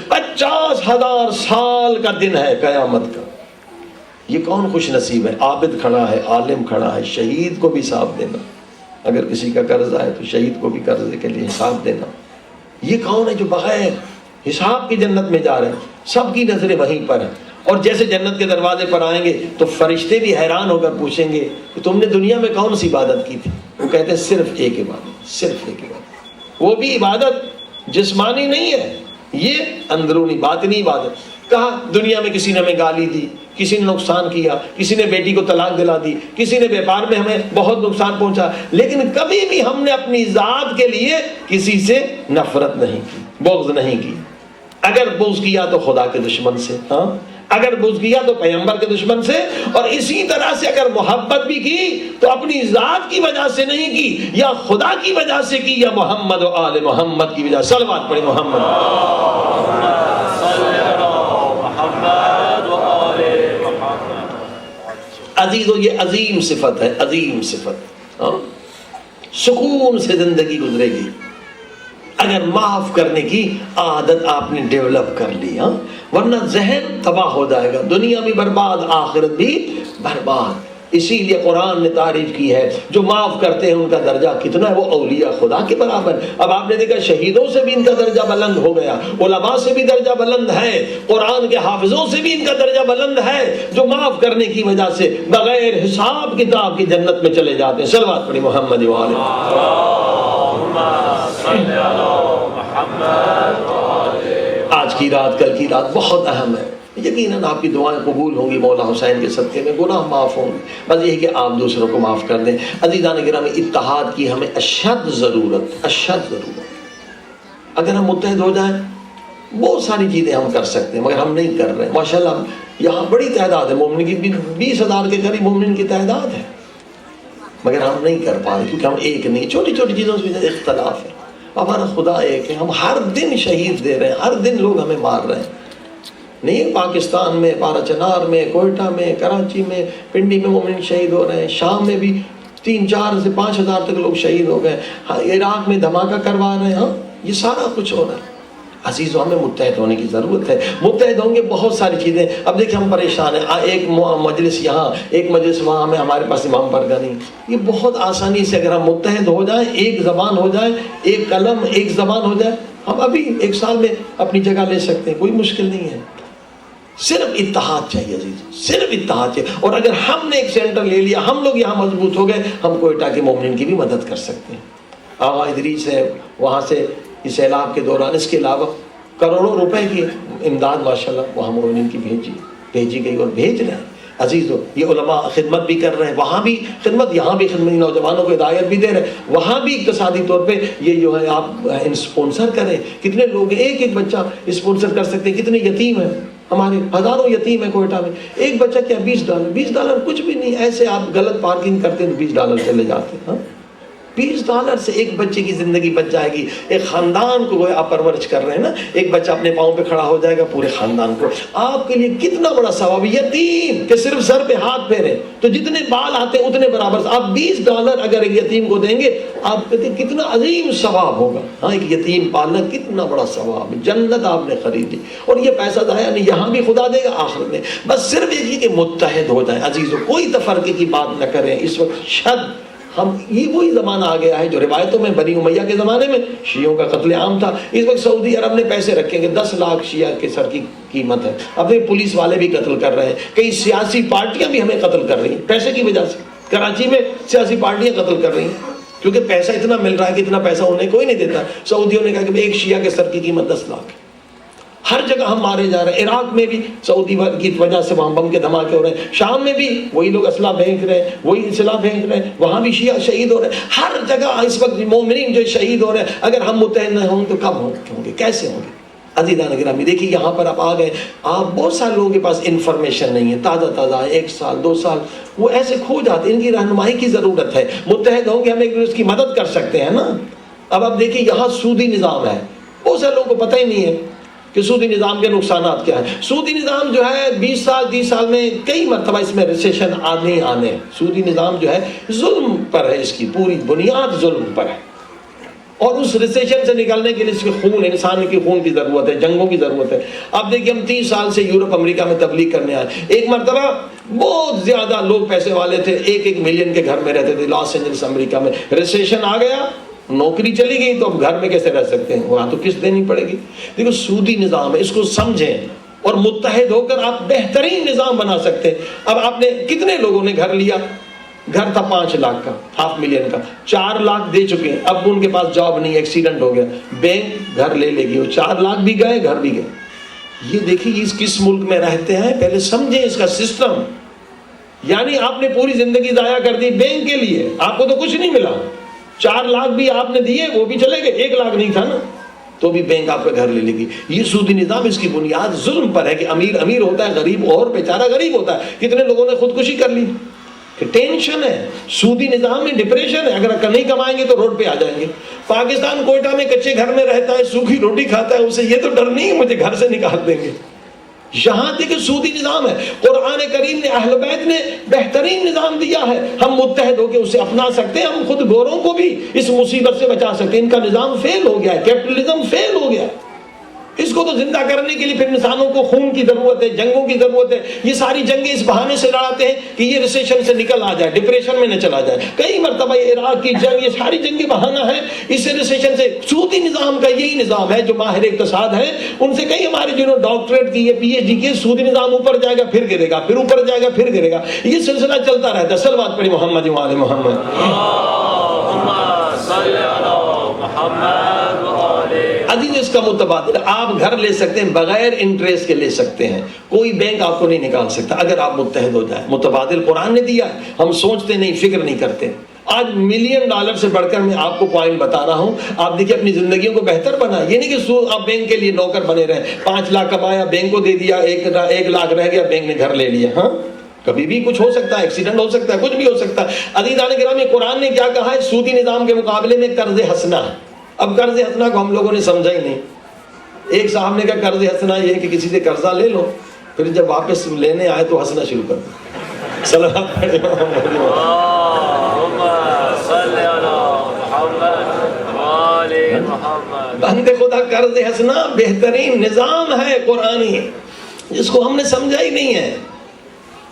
[SPEAKER 1] 50,000 سال کا دن ہے قیامت کا۔ یہ کون خوش نصیب ہے؟ عابد کھڑا ہے، عالم کھڑا ہے، شہید کو بھی حساب دینا، اگر کسی کا قرضہ ہے تو شہید کو بھی قرضے کے لیے حساب دینا۔ یہ کون ہے جو بغیر حساب کی جنت میں جا رہے ہیں؟ سب کی نظریں وہیں پر ہیں، اور جیسے جنت کے دروازے پر آئیں گے تو فرشتے بھی حیران ہو کر پوچھیں گے کہ تم نے دنیا میں کون سی عبادت کی تھی؟ وہ کہتے ہیں صرف ایک عبادت، صرف ایک عبادت۔ وہ بھی عبادت جسمانی نہیں ہے، یہ اندرونی باطنی عبادت۔ کہا دنیا میں کسی نے ہمیں گالی دی، کسی نے نقصان کیا، کسی نے بیٹی کو طلاق دلا دی، کسی نے بیپار میں ہمیں بہت نقصان پہنچا، لیکن کبھی بھی ہم نے اپنی ذات کے لیے کسی سے نفرت نہیں کی، بغض نہیں کی۔ اگر بغض کیا تو خدا کے دشمن سے، ہاں اگر بغض کیا تو پیغمبر کے دشمن سے، اور اسی طرح سے اگر محبت بھی کی تو اپنی ذات کی وجہ سے نہیں کی، یا خدا کی وجہ سے کی، یا محمد و آل محمد کی وجہ سے۔ صلوات پڑھیں محمد عزیزو، یہ عظیم صفت ہے، عظیم صفت۔ سکون سے زندگی گزرے گی اگر معاف کرنے کی عادت آپ نے ڈیولپ کر لی، ورنہ ذہن تباہ ہو جائے گا، دنیا بھی برباد، آخرت بھی برباد۔ اسی لیے قرآن نے تعریف کی ہے جو معاف کرتے ہیں ان کا درجہ کتنا ہے، وہ اولیاء خدا کے برابر۔ اب آپ نے دیکھا شہیدوں سے بھی ان کا درجہ بلند ہو گیا، علماء سے بھی درجہ بلند ہے، قرآن کے حافظوں سے بھی ان کا درجہ بلند ہے، جو معاف کرنے کی وجہ سے بغیر حساب کتاب کی جنت میں چلے جاتے ہیں۔ صلوات پڑھی محمد والے۔ آج کی رات، کل کی رات بہت اہم ہے، یقیناً آپ کی دعائیں قبول ہوں گی، مولا حسین کے صدقے میں گناہ معاف ہوں گے، بس یہی کہ آپ دوسروں کو معاف کر دیں۔ عزیزان گرامی، اتحاد کی ہمیں اشد ضرورت، اشد ضرورت۔ اگر ہم متحد ہو جائیں بہت ساری چیزیں ہم کر سکتے ہیں، مگر ہم نہیں کر رہے۔ ماشاءاللہ یہاں بڑی تعداد ہے مومنین کی، 20,000 کے قریب مومنین کی تعداد ہے، مگر ہم نہیں کر پا رہے کیونکہ ہم ایک نہیں، چھوٹی چھوٹی چیزوں سے اختلاف ہے۔ ہمارا خدا ایک ہے، ہم ہر دن شہید دے رہے ہیں، ہر دن لوگ ہمیں مار رہے ہیں، نہیں پاکستان میں، پارا چنار میں، کوئٹہ میں، کراچی میں، پنڈی میں مومن شہید ہو رہے ہیں، شام میں بھی 3,000 سے 5,000 تک لوگ شہید ہو گئے، عراق میں دھماکہ کروا رہے ہیں، یہ سارا کچھ ہو رہا ہے۔ عزیزوں، ہمیں متحد ہونے کی ضرورت ہے، متحد ہوں گے بہت ساری چیزیں۔ اب دیکھیں ہم پریشان ہیں، ایک مجلس یہاں، ایک مجلس وہاں، میں ہمارے پاس امام برگا نہیں، یہ بہت آسانی سے اگر ہم متحد ہو جائیں، ایک زبان ہو جائے، ایک قلم، ایک زبان ہو جائے، ہم ابھی 1 سال میں اپنی جگہ لے سکتے ہیں، کوئی مشکل نہیں ہے۔ صرف اتحاد چاہیے عزیز، صرف اتحاد چاہیے، اور اگر ہم نے ایک سینٹر لے لیا، ہم لوگ یہاں مضبوط ہو گئے، ہم کوئٹہ کے مومنین کی بھی مدد کر سکتے ہیں۔ آغا ادریس ہے وہاں سے اس سیلاب کے دوران، اس کے علاوہ کروڑوں روپے کی امداد ماشاءاللہ وہاں مومنین کی بھیجی گئی اور بھیج رہے ہیں۔ عزیزو، یہ علماء خدمت بھی کر رہے ہیں، وہاں بھی خدمت، یہاں بھی خدمت، نوجوانوں کو ہدایت بھی دے رہے ہیں، وہاں بھی اقتصادی طور پہ یہ جو ہے آپ اسپانسر کریں۔ کتنے لوگ ایک ایک بچہ اسپانسر کر سکتے ہیں، کتنے یتیم ہیں ہمارے، ہزاروں یتیم ہیں کوئٹہ میں، ایک بچہ کیا $20، $20 کچھ بھی نہیں، ایسے آپ غلط پارکنگ کرتے ہیں تو $20 چلے جاتے ہیں۔ $20 سے ایک بچے کی زندگی بچ جائے گی، ایک خاندان کو آپ پرورش کر رہے ہیں نا، ایک بچہ اپنے پاؤں پہ کھڑا ہو جائے گا، پورے خاندان کو آپ کے لیے کتنا بڑا ثواب۔ یتیم کہ صرف سر پہ ہاتھ پھیرے تو جتنے بال آتے ہیں اتنے برابر، آپ $20 اگر ایک یتیم کو دیں گے، آپ کہتے ہیں کتنا عظیم ثواب ہوگا۔ ہاں، ایک یتیم پالنا کتنا بڑا ثواب، جنت آپ نے خریدی، اور یہ پیسہ ضائع نہیں، یہاں بھی خدا دے گا آخرت میں۔ بس صرف یہ کہ متحد ہو جائیں عزیزوں، کوئی تفرقے کی بات نہ کریں۔ اس وقت شد، ہم یہ وہی زمانہ آ گیا ہے جو روایتوں میں بنی امیہ کے زمانے میں شیعوں کا قتل عام تھا، اس وقت سعودی عرب نے پیسے رکھیں گے، 10 لاکھ شیعہ کے سر کی قیمت ہے۔ اب پولیس والے بھی قتل کر رہے ہیں، کئی سیاسی پارٹیاں بھی ہمیں قتل کر رہی ہیں پیسے کی وجہ سے۔ کراچی میں سیاسی پارٹیاں قتل کر رہی ہیں کیونکہ پیسہ اتنا مل رہا ہے کہ اتنا پیسہ انہیں کوئی نہیں دیتا۔ سعودیوں نے کہا کہ ایک شیعہ کے سر کی قیمت 10 لاکھ ہے۔ ہر جگہ ہم مارے جا رہے ہیں، عراق میں بھی سعودی کی وجہ سے وہاں بم کے دھماکے ہو رہے ہیں، شام میں بھی وہی لوگ اسلحہ پھینک رہے ہیں، وہی اسلحہ پھینک رہے ہیں، وہاں بھی شیعہ شہید ہو رہے ہیں۔ ہر جگہ اس وقت مومنین جو شہید ہو رہے ہیں، اگر ہم متحد نہ ہوں تو کب ہوں گے، کیسے ہوں گے؟ عزیزان گرامی، دیکھیے یہاں پر آپ آ گئے، آپ بہت سارے لوگوں کے پاس انفارمیشن نہیں ہے، تازہ ہے، 1 سال 2 سال وہ ایسے کھو جاتے ہیں، ان کی رہنمائی کی ضرورت ہے۔ متحد ہوں گے ہم ایک دوسرے کی مدد کر سکتے ہیں نا۔ اب آپ دیکھیے یہاں سودی نظام ہے، بہت سارے لوگوں کو پتہ ہی نہیں ہے، کہ سودی نظام کے نقصانات کیا ہیں۔ سودی نظام جو ہے 20 سال 30 سال میں کئی مرتبہ اس میں ریسیشن آنے سودی نظام جو ہے ظلم پر ہے، اس کی پوری بنیاد ظلم پر ہے، اور اس ریسیشن سے نکلنے کے لیے اس کے خون، انسان کے خون کی ضرورت ہے، جنگوں کی ضرورت ہے۔ اب دیکھیے ہم 30 سال سے یورپ امریکہ میں تبلیغ کرنے آئے، ایک مرتبہ بہت زیادہ لوگ پیسے والے تھے، 1 ملین کے گھر میں رہتے تھے لاس اینجلس امریکہ میں، ریسیشن آ گیا، نوکری چلی گئی، تو اب گھر میں کیسے رہ سکتے ہیں، وہاں تو قسط دینی پڑے گی۔ دیکھو سودی نظام ہے، اس کو سمجھیں اور متحد ہو کر آپ بہترین نظام بنا سکتے ہیں۔ اب آپ نے کتنے لوگوں نے گھر لیا، گھر تھا 5 لاکھ کا، 500,000 کا، 4 لاکھ دے چکے ہیں، اب ان کے پاس جاب نہیں، ایکسیڈنٹ ہو گیا، بینک گھر لے گی، وہ 4 لاکھ بھی گئے، گھر بھی گئے۔ یہ دیکھیے اس کس ملک میں رہتے ہیں، پہلے سمجھیں اس کا سسٹم۔ یعنی آپ نے پوری زندگی ضائع کر دی بینک کے لیے، آپ کو تو کچھ نہیں ملا، 4 لاکھ بھی آپ نے دیے، وہ بھی چلے گئے، 1 لاکھ نہیں تھا نا، تو بھی بینک آپ کا گھر لے لے گی۔ یہ سودی نظام، اس کی بنیاد ظلم پر ہے کہ امیر امیر ہوتا ہے، غریب اور بیچارہ غریب ہوتا ہے۔ کتنے لوگوں نے خودکشی کر لی، ٹینشن ہے، سودی نظام میں ڈپریشن ہے، اگر نہیں کمائیں گے تو روڈ پہ آ جائیں گے۔ پاکستان کوئٹہ میں کچے گھر میں رہتا ہے، سوکھی روٹی کھاتا ہے، اسے یہ تو ڈر نہیں ہے مجھے گھر سے نکال دیں گے۔ یہاں تک کہ سودی نظام ہے، قرآن کریم نے اہل بیت نے بہترین نظام دیا ہے، ہم متحد ہو کے اسے اپنا سکتے ہیں، ہم خود گوروں کو بھی اس مصیبت سے بچا سکتے ہیں۔ ان کا نظام فیل ہو گیا ہے، کیپٹلزم فیل ہو گیا ہے، اس کو تو زندہ کرنے کے لیے پھر انسانوں کو خون کی ضرورت ہے، جنگوں کی ضرورت ہے۔ یہ ساری جنگیں اس بہانے سے لڑاتے ہیں کہ یہ ریسیشن سے نکل آ جائے، ڈپریشن میں نہ چلا جائے۔ کئی مرتبہ یہ عراق کی جنگ، یہ ساری جنگیں بہانہ ہے اس ریسیشن سے۔ سودی نظام کا یہی نظام ہے، جو ماہر اقتصاد ہیں ان سے کئی ہمارے جنہوں ڈاکٹریٹ کی ہے، پی ایچ ڈی کی، سودی نظام اوپر جائے گا پھر گرے گا، پھر اوپر جائے گا پھر گرے گا، یہ سلسلہ چلتا رہتا ہے۔ صلوات پڑھی محمد و آل محمد۔ عزیز اس کا متبادل آپ گھر لے سکتے ہیں، بغیر انٹریسٹ کے لے سکتے ہیں، کوئی بینک آپ کو نہیں نکال سکتا اگر آپ متحد ہو جائیں۔ متبادل قرآن نے دیا ہے، ہم سوچتے نہیں، فکر نہیں کرتے۔ آج $1,000,000 سے بڑھ کر میں آپ کو پوائنٹ بتا رہا ہوں، آپ دیکھیں اپنی زندگیوں کو بہتر بنا۔ یہ نہیں کہ آپ بینک کے لیے نوکر بنے رہے، 5 لاکھ کمایا بینک کو دے دیا، 1 لاکھ رہ گیا بینک نے گھر لے لیا۔ ہاں کبھی بھی کچھ ہو سکتا ہے، ایکسیڈنٹ ہو سکتا ہے، کچھ بھی ہو سکتا ہے۔ عزیزان گرامی قرآن نے کیا کہا ہے، سودی نظام کے مقابلے میں قرض حسنہ۔ اب قرض حسنہ کو ہم لوگوں نے سمجھا ہی نہیں۔ ایک صاحب نے کہا قرض حسنہ یہ ہے کہ کسی سے قرضہ لے لو، پھر جب واپس لینے آئے تو ہنسنا شروع کر دو۔ صلوات پڑھیں بندے خدا، قرض حسنہ بہترین نظام ہے قرآنی، جس کو ہم نے سمجھا ہی نہیں ہے۔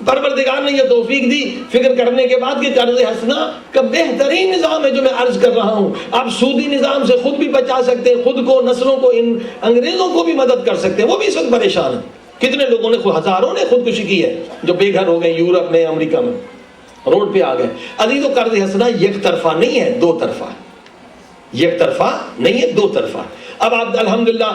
[SPEAKER 1] پروردگار نے یہ توفیق دی فکر کرنے کے بعد کہ قرض حسنہ کا بہترین نظام ہے جو میں عرض کر رہا ہوں۔ آپ سودی نظام سے خود بھی بچا سکتے ہیں، خود کو، نسلوں کو، ان انگریزوں کو بھی مدد کر سکتے ہیں، وہ بھی اس وقت پریشان ہیں۔ کتنے لوگوں نے، ہزاروں نے خودکشی کی ہے جو بے گھر ہو گئے، یورپ میں، امریکہ میں، روڈ پہ آ گئے۔ عزیزو قرض حسنہ یک طرفہ نہیں ہے، 2 طرفہ، یک طرفہ نہیں ہے، 2 طرفہ۔ اب آپ الحمدللہ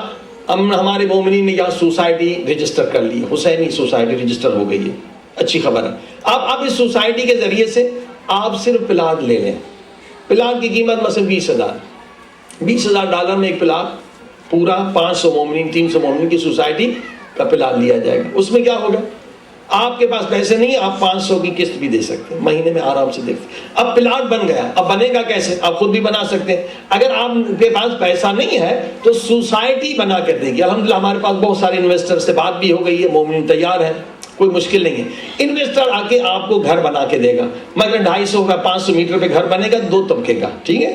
[SPEAKER 1] ہمارے مومنین نے یہاں سوسائٹی رجسٹر کر لی ہے، حسینی سوسائٹی رجسٹر ہو گئی ہے، اچھی خبر ہے۔ آپ اس سوسائٹی کے ذریعے سے آپ صرف پلاٹ لے لیں، پلاٹ کی قیمت مثلا $20,000 میں ایک پلاٹ پورا 500 مومنین 300 مومنین کی سوسائٹی کا پلاٹ لیا جائے گا۔ اس میں کیا ہوگا، آپ کے پاس پیسے نہیں، آپ 500 کی قسط بھی دے سکتے ہیں، مہینے میں آرام سے دیکھتے ہیں۔ اب پلاٹ بن گیا، اب بنے گا کیسے، آپ خود بھی بنا سکتے ہیں۔ اگر آپ کے پاس پیسہ نہیں ہے تو سوسائٹی بنا کر دے گی۔ الحمدللہ ہمارے پاس بہت سارے انویسٹر سے بات بھی ہو گئی ہے، مومنین تیار ہیں، کوئی مشکل نہیں ہے۔ انویسٹر آ کے آپ کو گھر بنا کے دے گا، مگر 250 کا 500 میٹر پہ گھر بنے گا، 2 طبقے کا، ٹھیک ہے۔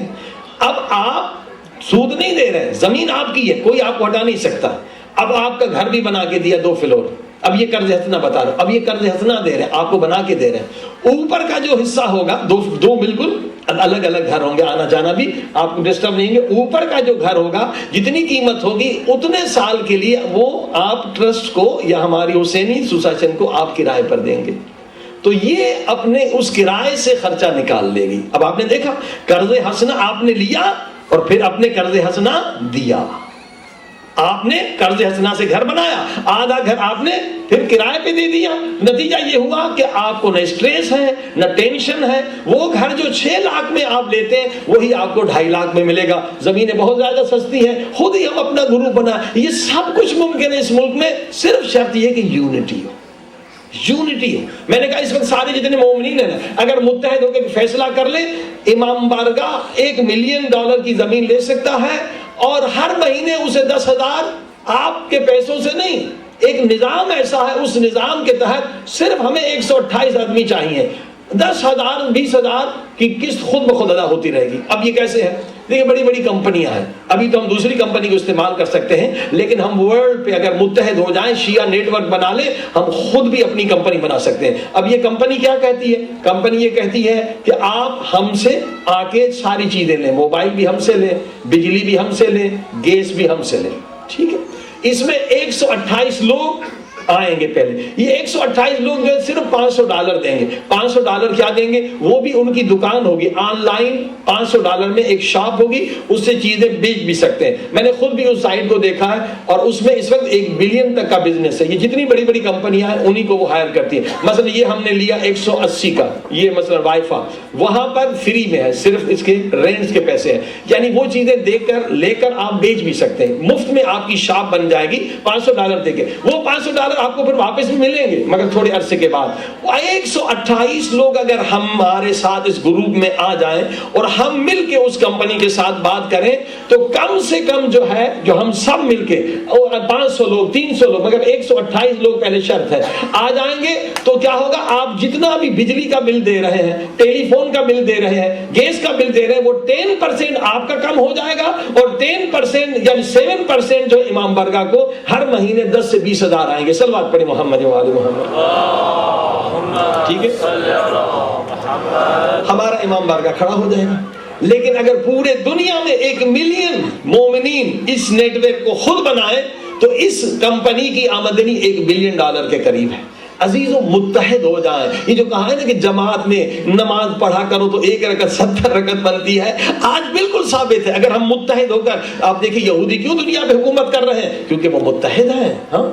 [SPEAKER 1] اب آپ سود نہیں دے رہے، زمین آپ کی ہے، کوئی آپ کو ہٹا نہیں سکتا۔ اب آپ کا گھر بھی بنا کے دیا 2 فلور، اب یہ قرض حسنہ بتا رہا ہوں، اب یہ قرض حسنہ دے رہے ہیں، آپ کو بنا کے دے رہے ہیں۔ اوپر کا جو حصہ ہوگا، دو بالکل الگ الگ گھر ہوں گے، آنا جانا بھی آپ کو ڈسٹرب نہیں ہے۔ اوپر کا جو گھر ہوگا، جتنی قیمت ہوگی اتنے سال کے لیے وہ آپ ٹرسٹ کو یا ہماری حسینی ایسوسیشن کو آپ کرائے پر دیں گے، تو یہ اپنے اس کرائے سے خرچہ نکال لے گی۔ اب آپ نے دیکھا قرض حسنہ آپ نے لیا اور پھر اپنے قرض حسنہ دیا، آپ نے قرض حسنہ سے گھر بنایا، آدھا گھر آپ نے پھر کرائے پہ دے دیا۔ نتیجہ یہ ہوا کہ آپ کو نہ اسٹریس ہے نہ ٹینشن ہے۔ وہ گھر جو 6 لاکھ میں آپ لیتے ہیں وہی آپ کو 2.5 لاکھ میں ملے گا۔ زمینیں بہت زیادہ سستی ہیں، خود ہی ہم اپنا گروپ بنا، یہ سب کچھ ممکن ہے اس ملک میں، صرف شرط یہ کہ یونٹی ہو، یونٹی ہو۔ میں نے کہا اس وقت سارے جتنے مومنین ہیں نا، اگر متحد ہو کے فیصلہ کر لیں، امام بارگاہ $1 ملین کی زمین لے سکتا ہے اور ہر مہینے اسے 10,000 آپ کے پیسوں سے نہیں، ایک نظام ایسا ہے، اس نظام کے تحت صرف ہمیں 128 آدمی چاہیے، 10,000 20,000 کی قسط خود بخود ادا ہوتی رہے گی۔ اب یہ کیسے ہے؟ دیکھیں بڑی بڑی کمپنیاں ہیں، ابھی تو ہم دوسری کمپنی کو استعمال کر سکتے ہیں، لیکن ہم ورلڈ پہ اگر متحد ہو جائیں، شیعہ نیٹ ورک بنا لیں، ہم خود بھی اپنی کمپنی بنا سکتے ہیں۔ اب یہ کمپنی کیا کہتی ہے؟ کمپنی یہ کہتی ہے کہ آپ ہم سے آ کے ساری چیزیں لیں، موبائل بھی ہم سے لیں، بجلی بھی ہم سے لیں، گیس بھی ہم سے لیں، ٹھیک ہے؟ اس میں 128 لوگ آئیں گے۔ پہلے یہ 128 لوگ جو ہے صرف $500 دیں گے۔ $500 کیا دیں گے؟ وہ بھی ان کی دکان ہوگی آن لائن، $500 میں ایک شاپ ہوگی، اس سے چیزیں بیچ بھی سکتے ہیں۔ میں نے خود بھی اس سائٹ کو دیکھا ہے، اور اس میں اس وقت 1 بلین تک کا بزنس ہے۔ یہ جتنی بڑی بڑی کمپنیاں ہیں انہی کو وہ ہائر کرتی ہیں۔ مثلا یہ ہم نے لیا 180 کا، یہ مثلا وائی فائی وہاں پر فری میں ہے، صرف اس کے رینٹس کے پیسے ہیں، یعنی وہ چیزیں دیکھ کر لے کر آپ بیچ بھی سکتے ہیں، مفت میں آپ کی شاپ بن جائے گی $500 دے کے۔ وہ $500 آپ کو پھر واپس بھی ملیں گے مگر تھوڑے عرصے کے بعد۔ 128 لوگ اگر ہمارے ساتھ اس گروپ میں آ جائیں اور ہم مل کے اس کمپنی کے ساتھ بات کریں تو کم سے کم جو ہے، جو ہم سب مل کے 500 لوگ 300 لوگ، مگر 128 لوگ پہلے شرط ہے، آ جائیں گے تو کیا ہوگا؟ آپ جتنا بھی بجلی کا بل دے رہے ہیں، ٹیلی فون کا بل دے رہے ہیں، گیس کا بل دے رہے ہیں، وہ 10% آپ کا کم ہو جائے گا، اور 10% یعنی 7% جو امام برگاہ کو ہر مہینے 10 سے 20 ہزار آئیں گے۔ صلوات پڑھیں محمد و آل محمد، ٹھیک ہے؟ ہمارا امام بارگاہ کھڑا ہو جائے گا۔ لیکن اگر پورے دنیا میں 1 ملین مومنین اس نیٹ ورک کو خود بنائے تو اس کمپنی کی آمدنی $1 بلین کے قریب ہے۔ عزیزوں متحد ہو جائیں۔ یہ جو کہا ہے نا کہ جماعت میں نماز پڑھا کرو تو 1 رکعت 70 رکعت بنتی ہے، آج بالکل ثابت ہے۔ اگر ہم متحد ہو کر، آپ دیکھیں یہودی کیوں دنیا پہ حکومت کر رہے ہیں؟ کیونکہ وہ متحد ہیں۔ ہاں،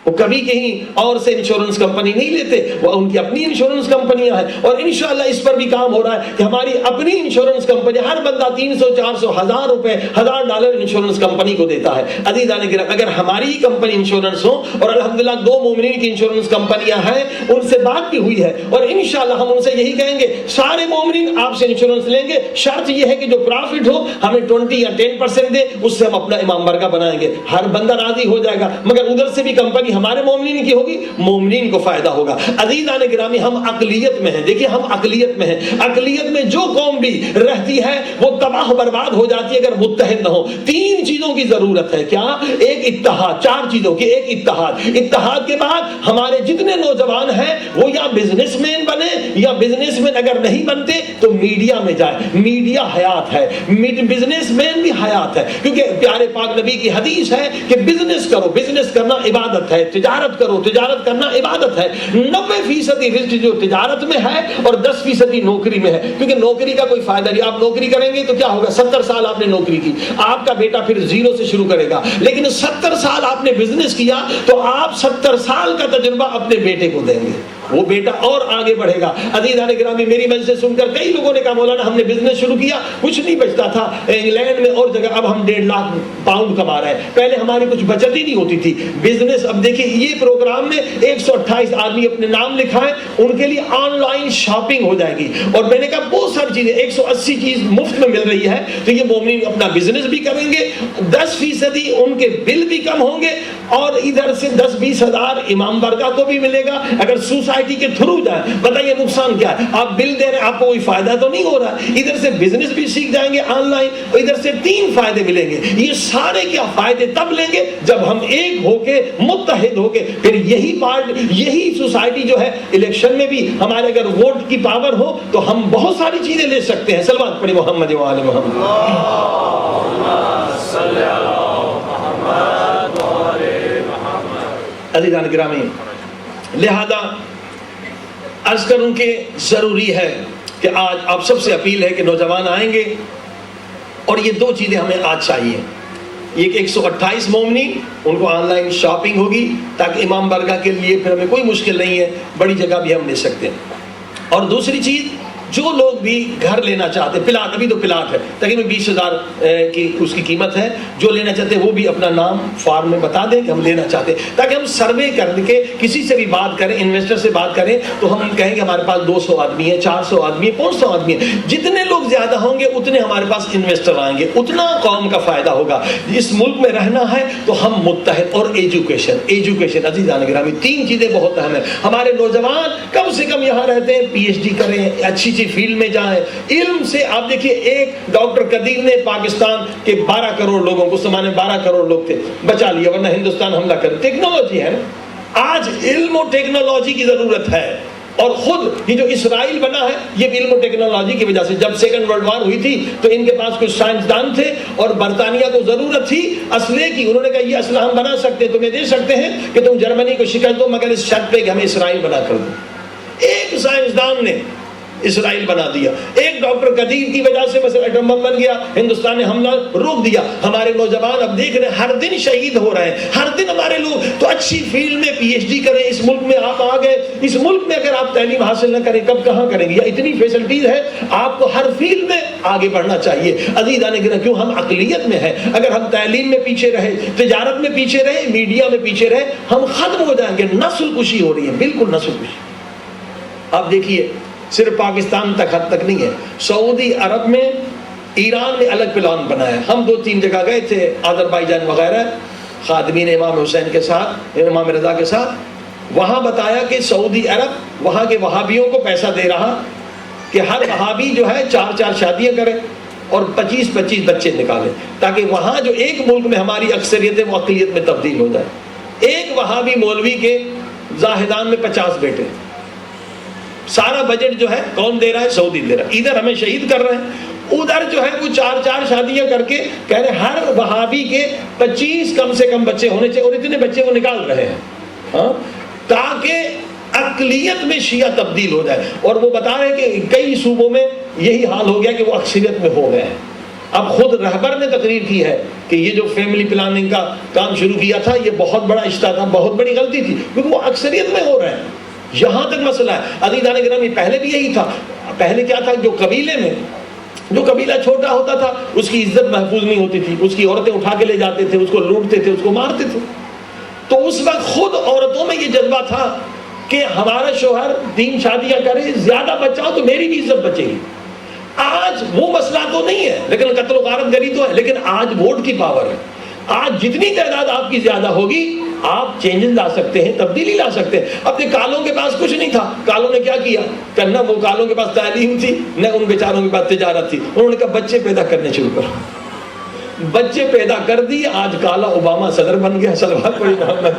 [SPEAKER 1] وہ کبھی کہیں اور سے انشورنس کمپنی نہیں لیتے، وہ ان کی اپنی انشورنس کمپنیاں ہیں، اور انشاءاللہ اس پر بھی کام ہو رہا ہے کہ ہماری اپنی انشورنس کمپنی، ہر بندہ 300 400 1000 روپے $1000 انشورنس کمپنی کو دیتا ہے۔ عزیزان گرامی، اگر ہماری ہی کمپنی انشورنس ہو، اور الحمدللہ 2 مومنین کی انشورنس کمپنیاں ہیں، ان سے بات بھی ہوئی ہے، اور انشاءاللہ ہم ان سے یہی کہیں گے سارے مومنین آپ سے انشورنس لیں گے، شرط یہ ہے کہ جو پرافٹ ہو ہمیں 20 یا 10% دے، اس سے ہم اپنا امام برگاہ بنائیں گے۔ ہر بندہ راضی ہو جائے گا، مگر ادھر سے بھی کمپنی ہمارے مومنین کی ہوگی، مومنین کو فائدہ ہوگا۔ عزیزان گرامی، ہم اقلیت میں ہیں، دیکھیں ہم اقلیت میں ہیں، اقلیت میں جو قوم بھی رہتی ہے وہ تباہ برباد ہو جاتی ہے اگر متحد نہ ہو۔ 3 چیزوں کی ضرورت ہے، کیا؟ ایک اتحاد، 4 چیزوں کی، ایک اتحاد کے بعد ہمارے جتنے نوجوان ہیں وہ یا بزنس مین بنے، یا بزنس مین اگر نہیں بنتے تو میڈیا میں جائے۔ میڈیا حیات ہے، بزنس مین بھی حیات ہے، کیونکہ پیارے پاک نبی کی حدیث ہے کہ بزنس کرو، بزنس کرنا عبادت ہے، تجارت کرو، تجارت کرنا عبادت ہے۔ 90% رزق جو تجارت میں ہے اور 10% نوکری میں ہے، کیونکہ نوکری کا کوئی فائدہ نہیں۔ آپ نوکری کریں گے تو کیا ہوگا؟ 70 سال آپ نے نوکری کی، آپ کا بیٹا پھر 0 سے شروع کرے گا، لیکن 70 سال آپ نے بزنس کیا تو آپ 70 سال کا تجربہ اپنے بیٹے کو دیں گے، وہ بیٹا اور آگے بڑھے گا۔ عزیزان گرامی، میری مجلس سے سن کر کئی لوگوں نے کہا مولانا ہم نے بزنس شروع کیا، کچھ نہیں بچتا تھا انگلینڈ میں اور جگہ، اب ہم 1.5 لاکھ پاؤنڈ کما رہے ہیں، پہلے ہماری کچھ بچت ہی نہیں ہوتی تھی۔ بزنس، اب دیکھیں یہ پروگرام میں 128 آدمی اپنے نام لکھائیں، ان کے لیے آن لائن شاپنگ ہو جائے گی، اور میں نے کہا بہت ساری چیزیں 180 چیز مفت میں مل رہی ہے، تو یہ مومنین اپنا بزنس بھی کریں گے، 10% ان کے بل بھی کم ہوں گے، اور ادھر سے 10-20 ہزار امام برگاہ کو بھی ملے گا۔ اگر سوسائٹی کے تھرو جائیں، بتائیے نقصان کیا ہے؟ آپ بل دے رہے ہیں، آپ کو کوئی فائدہ تو نہیں ہو رہا، ادھر سے بزنس بھی سیکھ جائیں گے آن لائن، اور ادھر سے 3 فائدے ملیں گے۔ یہ سارے کیا فائدے تب لیں گے جب ہم ایک ہو کے متحد ہو کے، پھر یہی سوسائٹی جو ہے الیکشن میں بھی ہمارے اگر ووٹ کی پاور ہو تو ہم بہت ساری چیزیں لے سکتے ہیں۔ صلوات پڑھیں محمد و آل محمد۔ عزیزان گرامی، لہذا عرض کروں کہ ضروری ہے کہ آج آپ سب سے اپیل ہے کہ نوجوان آئیں گے، اور یہ 2 چیزیں ہمیں آج چاہیے۔ ایک 128 مومنین، ان کو آن لائن شاپنگ ہوگی تاکہ امام برگاہ کے لیے پھر ہمیں کوئی مشکل نہیں ہے، بڑی جگہ بھی ہم لے سکتے ہیں۔ اور دوسری چیز، جو لوگ بھی گھر لینا چاہتے ہیں, پلاٹ, ابھی تو پلاٹ ہے, تقریباً 20,000 کی اس کی قیمت ہے, جو لینا چاہتے ہیں وہ بھی اپنا نام فارم میں بتا دیں کہ ہم لینا چاہتے ہیں, تاکہ ہم سروے کر کے کسی سے بھی بات کریں, انویسٹر سے بات کریں تو ہم کہیں کہ ہمارے پاس 200 آدمی ہے, 400 آدمی ہے, 500 آدمی ہے. جتنے لوگ زیادہ ہوں گے اتنے ہمارے پاس انویسٹر آئیں گے, اتنا قوم کا فائدہ ہوگا. اس ملک میں رہنا ہے تو ہم متحد, اور ایجوکیشن عزیزان گرامی, 3 چیزیں بہت اہم ہیں. ہمارے نوجوان کم سے کم یہاں رہتے ہیں, پی ایچ ڈی کریں, اچھی فیلڈ میں جائیں. علم سے آپ دیکھیے, ایک ڈاکٹر قدیر نے پاکستان کے 12 کروڑ لوگوں کو, اس زمانے میں 12 کروڑ لوگ تھے, بچا لیا, ورنہ ہندوستان حملہ کر. ٹیکنالوجی ہے نا, آج علم و ٹیکنالوجی کی ضرورت ہے. اور خود یہ جو اسرائیل بنا ہے یہ بھی علم و ٹیکنالوجی کی وجہ سے. جب سیکنڈ ورلڈ وار ہوئی تھی تو ان کے پاس کچھ سائنسدان تھے اور برطانیہ کو ضرورت تھی اسلحے کی. انہوں نے کہا یہ اسلحہ ہم بنا سکتے ہیں, تمہیں دے سکتے ہیں کہ تم جرمنی کو شکست دو, مگر اس شرط پہ کہ ہمیں اسرائیل بنا کر دو. ایک سائنسدان نے اسرائیل بنا دیا. ایک ڈاکٹر قدیر کی وجہ سے مثلا ایٹم بم بن گیا, ہندوستان نے حملہ روک دیا. ہمارے نوجوان اب دیکھ رہے ہیں ہر دن شہید ہو رہے ہیں, ہر دن ہمارے لوگ. تو اچھی فیلڈ میں پی ایچ ڈی کریں. اس ملک میں آپ آ گئے, اس ملک میں اگر آپ تعلیم حاصل نہ کریں کب کہاں کریں گے؟ اتنی فیسلٹیز ہے, آپ کو ہر فیلڈ میں آگے بڑھنا چاہیے. عزیزان گرامی, کیوں ہم اقلیت میں ہیں. اگر ہم تعلیم میں پیچھے رہے, تجارت میں پیچھے رہے, میڈیا میں پیچھے رہے, ہم ختم ہو جائیں گے. نسل کشی ہو رہی ہے, بالکل نسل کشی. آپ دیکھیے صرف پاکستان تک حد تک نہیں ہے, سعودی عرب میں, ایران نے الگ پلان بنایا. ہم 2-3 جگہ گئے تھے, آذربائیجان وغیرہ, خادمین امام حسین کے ساتھ, امام رضا کے ساتھ. وہاں بتایا کہ سعودی عرب وہاں کے وہابیوں کو پیسہ دے رہا کہ ہر وہابی جو ہے 4 شادیاں کرے اور 25 بچے نکالے, تاکہ وہاں جو ایک ملک میں ہماری اکثریت ہے وہ اقلیت میں تبدیل ہو جائے. ایک وہابی مولوی کے زاہدان میں 50 بیٹے. سارا بجٹ جو ہے کون دے رہا ہے؟ سعودی دے رہا ہے. ادھر ہمیں شہید کر رہے ہیں, ادھر جو ہے وہ 4 شادیاں کر کے کہہ رہے ہر وہابی کے 25 کم سے کم بچے ہونے چاہیے, اور اتنے بچے وہ نکال رہے ہیں تاکہ اقلیت میں شیعہ تبدیل ہو جائے. اور وہ بتا رہے ہیں کہ کئی صوبوں میں یہی حال ہو گیا کہ وہ اکثریت میں ہو گئے ہیں. اب خود رہبر نے تقریر کی ہے کہ یہ جو فیملی پلاننگ کا کام شروع کیا تھا یہ بہت بڑا اشتہار تھا, بہت بڑی غلطی تھی, کیونکہ وہ اکثریت میں ہو رہے ہیں. یہاں تک مسئلہ ہے. عزیزان گرامی, پہلے بھی یہی تھا. پہلے کیا تھا, جو قبیلے میں جو قبیلہ چھوٹا ہوتا تھا اس کی عزت محفوظ نہیں ہوتی تھی, اس کی عورتیں اٹھا کے لے جاتے تھے, اس کو لوٹتے تھے, اس کو مارتے تھے. تو اس وقت خود عورتوں میں یہ جذبہ تھا کہ ہمارا شوہر 3 شادیاں کرے, زیادہ بچہ ہو تو میری بھی عزت بچے گی. آج وہ مسئلہ تو نہیں ہے, لیکن قتل و غارت گری تو ہے. لیکن آج ووٹ کی پاور ہے. آج جتنی تعداد آپ کی زیادہ ہوگی آپ چینجز لا سکتے ہیں, تبدیلی لا سکتے ہیں. اپنے کالوں کے پاس کچھ نہیں تھا, کالوں نے کیا کیا, نہ وہ کالوں کے پاس تعلیم تھی نہ ان بیچاروں کے پاس تجارت تھی. انہوں نے کہا بچے پیدا کرنے شروع کرو, بچے پیدا کر دیے. آج کالا اوباما صدر بن گیا. سلوات پڑھی محمد.